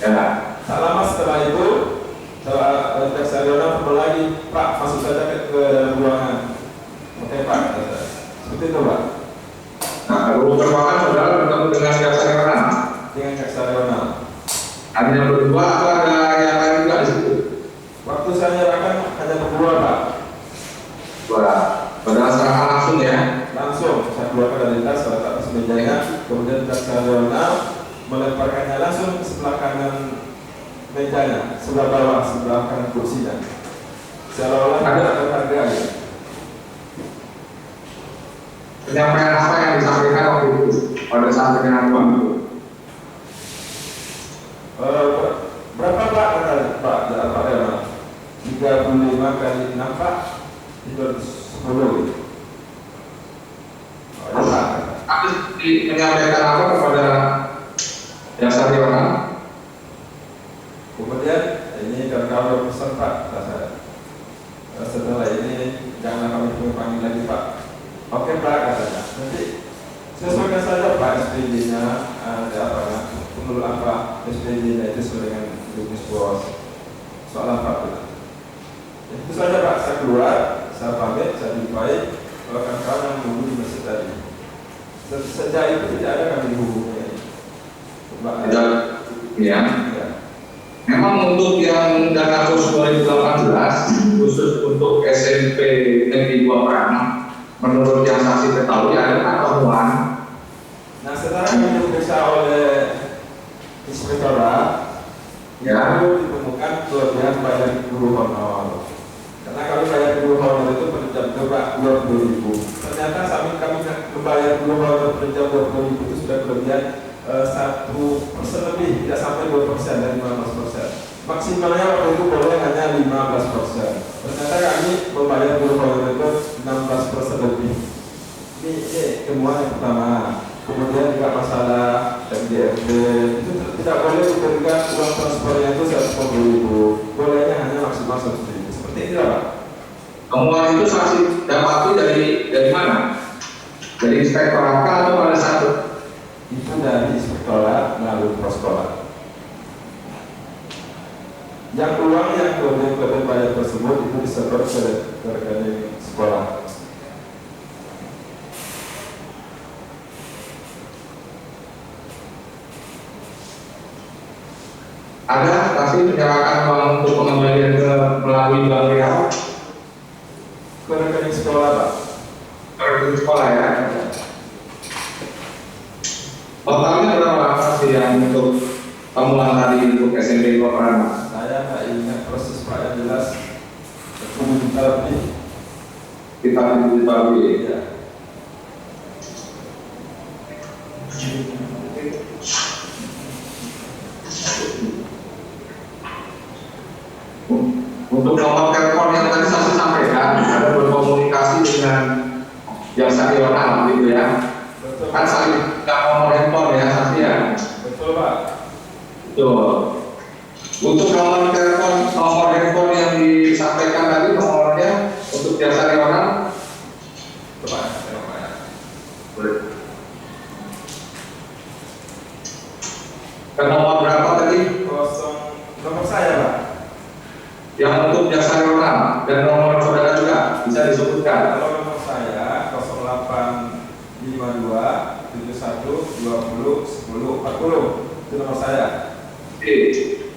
Ya. Tak lama setelah itu, saya Leonal telepon lagi, Pak masuk saja ke dalam ruangan. Oke Pak, seperti itu Pak. Nah, kalau berwakan saudara bertemu dengan jaksa Leonal. Dengan jaksa Leonal. Ada yang berdua atau ada yang lain juga di situ? Waktu saya nyerahkan hanya berdua Pak. Dua. Saudara mejanya sebelah bawah, sebelah kanan kursinya. Seolah-olah ada harga ya. Penyampaian apa yang disampaikan waktu itu pada saat penyerahan itu? Berapa Pak kata Pak Rema? 35 kali 6 Pak, 310. Oh, ya Pak. Habis menyampaikan apa kepada Jasa Riona? Kemudian ini kalau pesan Pak, kata saya. Setelah ini jangan kami panggil lagi Pak. Oke Pak katanya. Nanti sesuaikan saja Pak SPJ-nya, ada apa? Menurut apa SPJ-nya itu sesuai dengan bisnis bos. Soal apa Pak? Itu saja Pak. Saya keluar, saya pamit, saya jumpai kawan-kawan yang menunggu di masjid tadi. Sejak itu tidak ada kami hubungi. Ya. Memang untuk yang dana kurs 2018 khusus untuk SMP Negeri 2 Peranak, menurut yang saksi ketahui ada pertemuan. Nah setelah kami diperiksa oleh inspektorat, Ya. itu ditemukan kelebihan bayar guru honor. Karena kami bayar guru honor itu per jam 20.000. Ternyata kami membayar guru honor per jam 20.000 itu sudah kelebihan 1% lebih, tidak sampai 2% dari 15%. Maksimalnya waktu itu boleh hanya 15%. Ternyata kami membayar guru honor itu 16% lebih. Ini temuan yang pertama. Kemudian juga masalah MDRT itu tidak boleh diberikan uang transfernya itu 150.000. Bolehnya hanya maksimal 100.000. Seperti itu Pak. Temuan itu saksi dapati dari mana? Dari inspektorat atau pada satu? Itu dari inspektorat melalui prasekolah. Yang uang yang kemudian bayar tersebut itu disetor ke rekening sekolah. Ada pasti menyerahkan uang untuk pengembalian ke melalui bank real Ke rekening sekolah Pak. ke sekolah ya. Totalnya berapa sih yang untuk temuan tadi untuk SMP 2 Peranak? Saya nggak ingat proses Pak yang jelas. 10 juta lebih. Kita dibagi. Ya. Untuk nomor telepon yang tadi saya sampaikan, ada berkomunikasi dengan Jasa Riona gitu ya. Betul. Kan saling nomor handphone ya saksi ya. Betul Pak. Betul. Untuk nomor handphone yang disampaikan tadi nomornya untuk Jasa Riona. Coba tengok Pak ya. Boleh. Ke nomor berapa tadi? Nomor saya Pak. Yang untuk Jasa Riona dan nomor saudara juga bisa disebutkan. Kalau nomor saya 0852 71 20 10 40 itu nomor saya. Oke.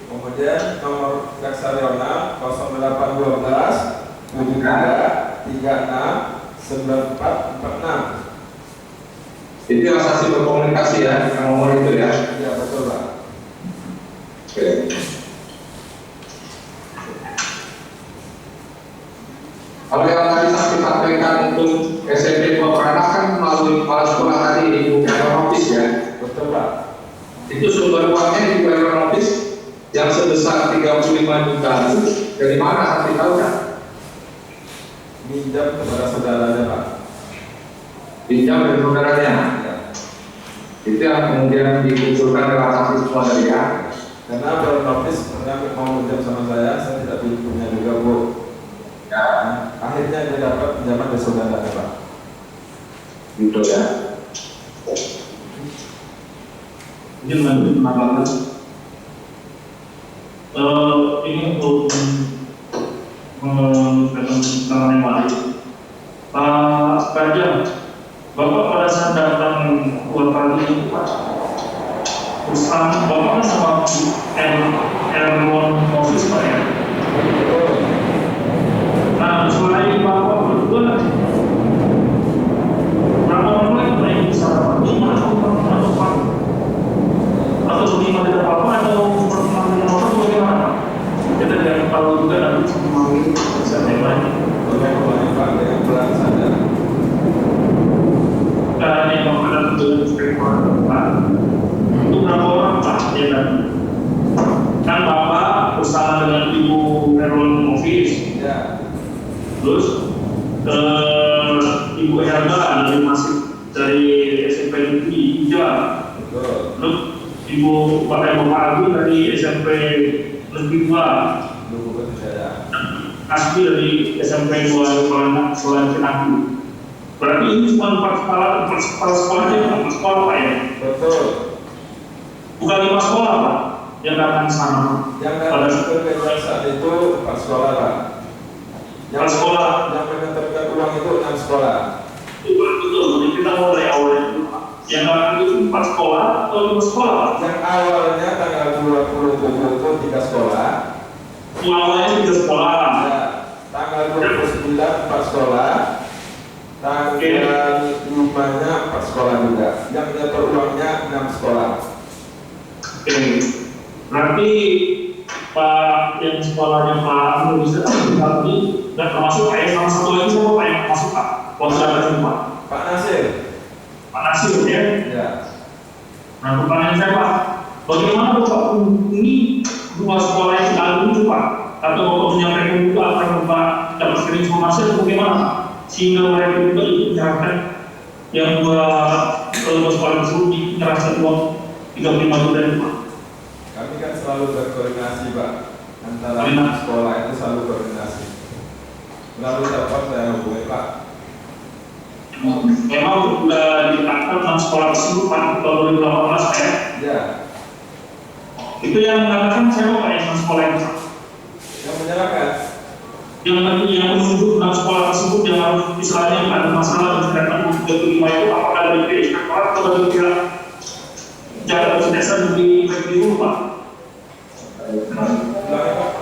Kemudian nomor Jasa Riona 0812 73 36 9446. Itu yang saksi berkomunikasi ya, yang nomor itu ya. Iya betul Pak. Oke. Kalau yang tadi saksi sampaikan untuk SMP 2 Peranak kan melalui kepala sekolah tadi Ibu Aeronopis ya. Betul Pak. Itu sumber uangnya Ibu Aeronopis yang sebesar 35 juta itu dari mana saksi tahu kan? Minjam kepada saudaranya Pak. Pinjam dari saudaranya. Ya. Itu yang kemudian diusulkan oleh saksi semua tadi ya. Karena Aeronopis pernah mau minjam sama saya tidak punya juga Bu. Ya, Akhirnya dia dapat pinjaman dari saudaranya Pak. gitu ya. Izin lanjut menambahkan. Ini untuk menangani mari. Pak Kajang, Bapak pada saat datang buat pagi ini Pak, Bapak kan sama Erwin Office Pak ya. Nah, selain Bapak berdua, berapa orang lain yang bisa lima atau Pak? Atau lima tidak apa-apa atau pertemuan dengan orang bagaimana? Terus Ibu Herba dari SMP Negeri Ija. Betul. Terus Bapak Abi dari SMP Negeri 2. Dulu bukan saya. Asli dari SMP 2 Sekolah Cinaku. Berarti ini cuma 4 sekolahnya, 4 sekolah Pak ya? Betul. Bukan 5 sekolah Pak yang datang sana. Yang datang ke saat itu 4 sekolah Pak. Yang 4 sekolah. Yang mengantarkan uang itu 6 sekolah. Betul, jadi kita mulai awalnya dulu Pak. Yang datang itu 4 sekolah atau 5 sekolah Pak? Yang awalnya tanggal 20 itu 3 sekolah. Awalnya 3 sekolah. Ya, tanggal 29 4 sekolah. Tanggal 5-nya 4 sekolah juga. Yang dapat uangnya 6 sekolah. Oke. Berarti Pak yang sekolahnya Pak Indonesia tadi nggak termasuk Pak yang sama satu lagi sama Pak yang masuk Pak. Kalau sudah ada Pak. Pak Nasir. Pak Nasir ya. Ya. Nah, pertanyaan saya Pak, bagaimana Bapak ini 2 sekolah yang lalu itu Pak? Atau Bapak menyampaikan juga apa yang Bapak dapatkan informasi atau bagaimana Pak? Sehingga mereka juga ikut menyerahkan yang 2 sekolah tersebut menyerahkan uang 35 juta itu Pak. Kami kan selalu berkoordinasi Pak. Antara Koordinasi. sekolah itu selalu koordinasi. Lalu dapat saya hubungi Pak. Memang sudah ditangkap 6 sekolah tersebut Pak tahun 2018 ya. Ya. Itu yang mengatakan saya Pak yang 6 sekolah itu Pak. Yang menyerahkan. Yang menunjuk 6 sekolah tersebut yang harus istilahnya ada masalah dan 35 itu apakah dari pihak inspektorat atau dari pihak jaga desa di dulu Pak? Ulangi Pak.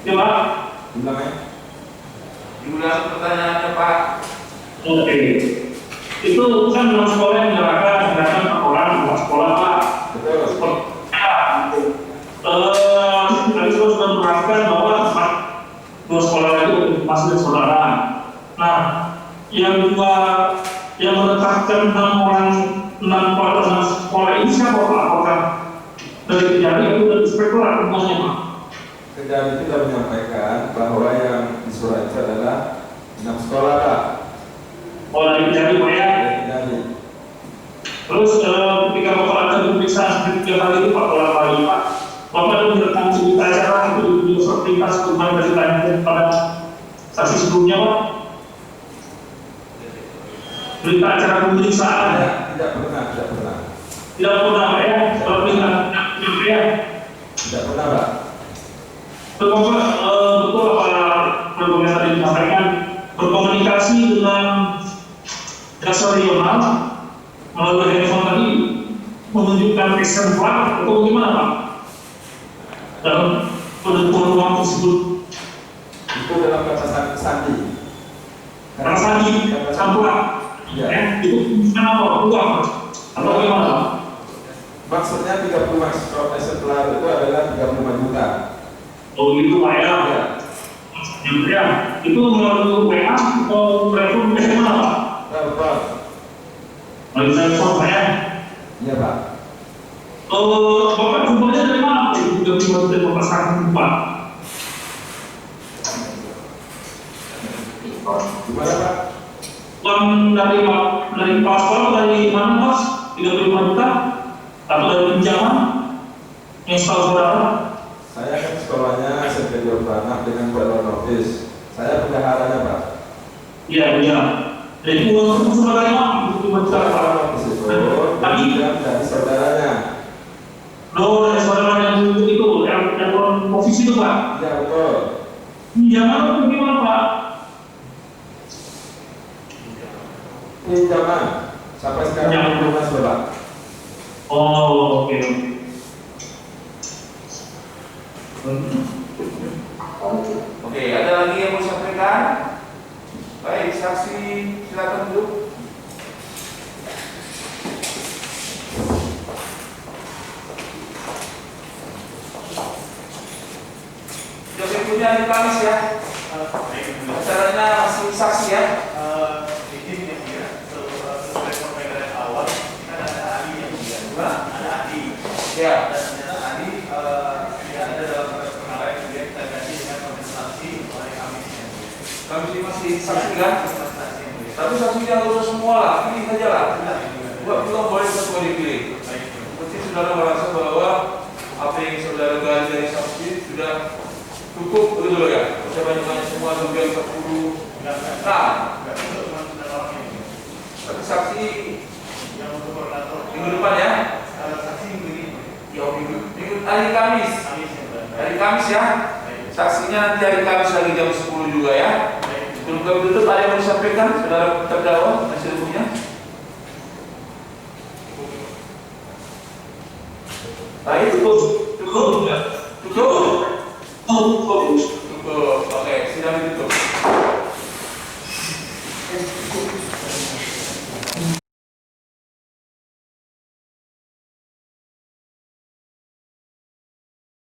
Ya Pak. Ulangi. Diulang pertanyaannya Pak. Oke. Itu kan 6 sekolah yang menyerahkan sedangkan orang 2 sekolah Pak. Betul. Tadi sudah menerangkan bahwa 2 sekolah itu masih saudara. Nah, yang menetapkan 6 sekolah ini siapa Pak? Apakah dari Kejari atau dari inspektorat semuanya Pak? Kejari itu sudah menyampaikan bahwa yang di surat itu adalah 6 sekolah Pak. Oh dari Kejari Pak ya? Dari Kejari. Terus ketika Bapak ada pemeriksaan 3 kali itu Pak, pola kali Pak, Bapak ada merekam cerita acara itu di video sertifikat sebelumnya dari tanya pada saksi sebelumnya Pak? Berita acara pemeriksaan Tidak pernah. tidak pernah Pak ya? Kalau berita ya? Tidak pernah Pak. Bapak betul apa yang tadi disampaikan berkomunikasi dengan dasar regional melalui handphone tadi menunjukkan exemplar atau bagaimana Pak? Dalam penentuan uang tersebut. Itu dalam kata sandi. Kata sandi, campuran. Ya. Itu apa? Uang atau bagaimana Pak? Maksudnya 30 exemplar itu adalah 35 juta. Oh gitu Pak ya? Ya. Itu melalui WA atau telepon bagaimana Pak? Telepon. Melalui telepon Pak ya? Iya Pak. Bapak jumlahnya dari mana? Juga pribadi dari Bapak sekarang Pak. Gimana Pak? Uang dari Pak sekolah dari mana Mas? 35 juta? Atau dari pinjaman? Yang setahu saudara? Saya kan sekolahnya SMP Anak dengan Pak Nofis. Saya bendaharanya Pak. Iya. Jadi uang itu cuma dari mana? 35 juta Pak. Nofis itu Tadi? dari saudaranya. Loh dari saudara yang itu, yang posisi itu Pak? Iya betul. Pinjaman itu gimana Pak? Pinjaman. Sampai sekarang belum masuk Pak. Oh oke. Oke, ada lagi yang mau disampaikan? Baik, saksi silakan duduk. Berikutnya ditulis ya. Acaranya masih saksi ya. Izin yang dia sesuai perbedaan awal kita ada ahli yang dia ada ahli Ya. dan ternyata ahli tidak ada dalam proses penilaian Kami masih saksi kan? Tapi saksinya nggak usah semua lah, pilih saja lah. Bukan boleh satu dipilih. Mesti saudara merasa bahwa apa yang saudara gali dari saksi sudah cukup begitu loh ya. Saya banyak-banyak semua juga 40. Nah, tapi saksi yang untuk koordinator minggu depan ya. saksi minggu ini. Ya minggu hari Kamis. Hari Kamis ya. Saksinya nanti hari Kamis lagi jam 10 juga ya. Sebelum kami tutup, ada yang mau disampaikan saudara terdakwa hasil hukumnya? Nah itu cukup.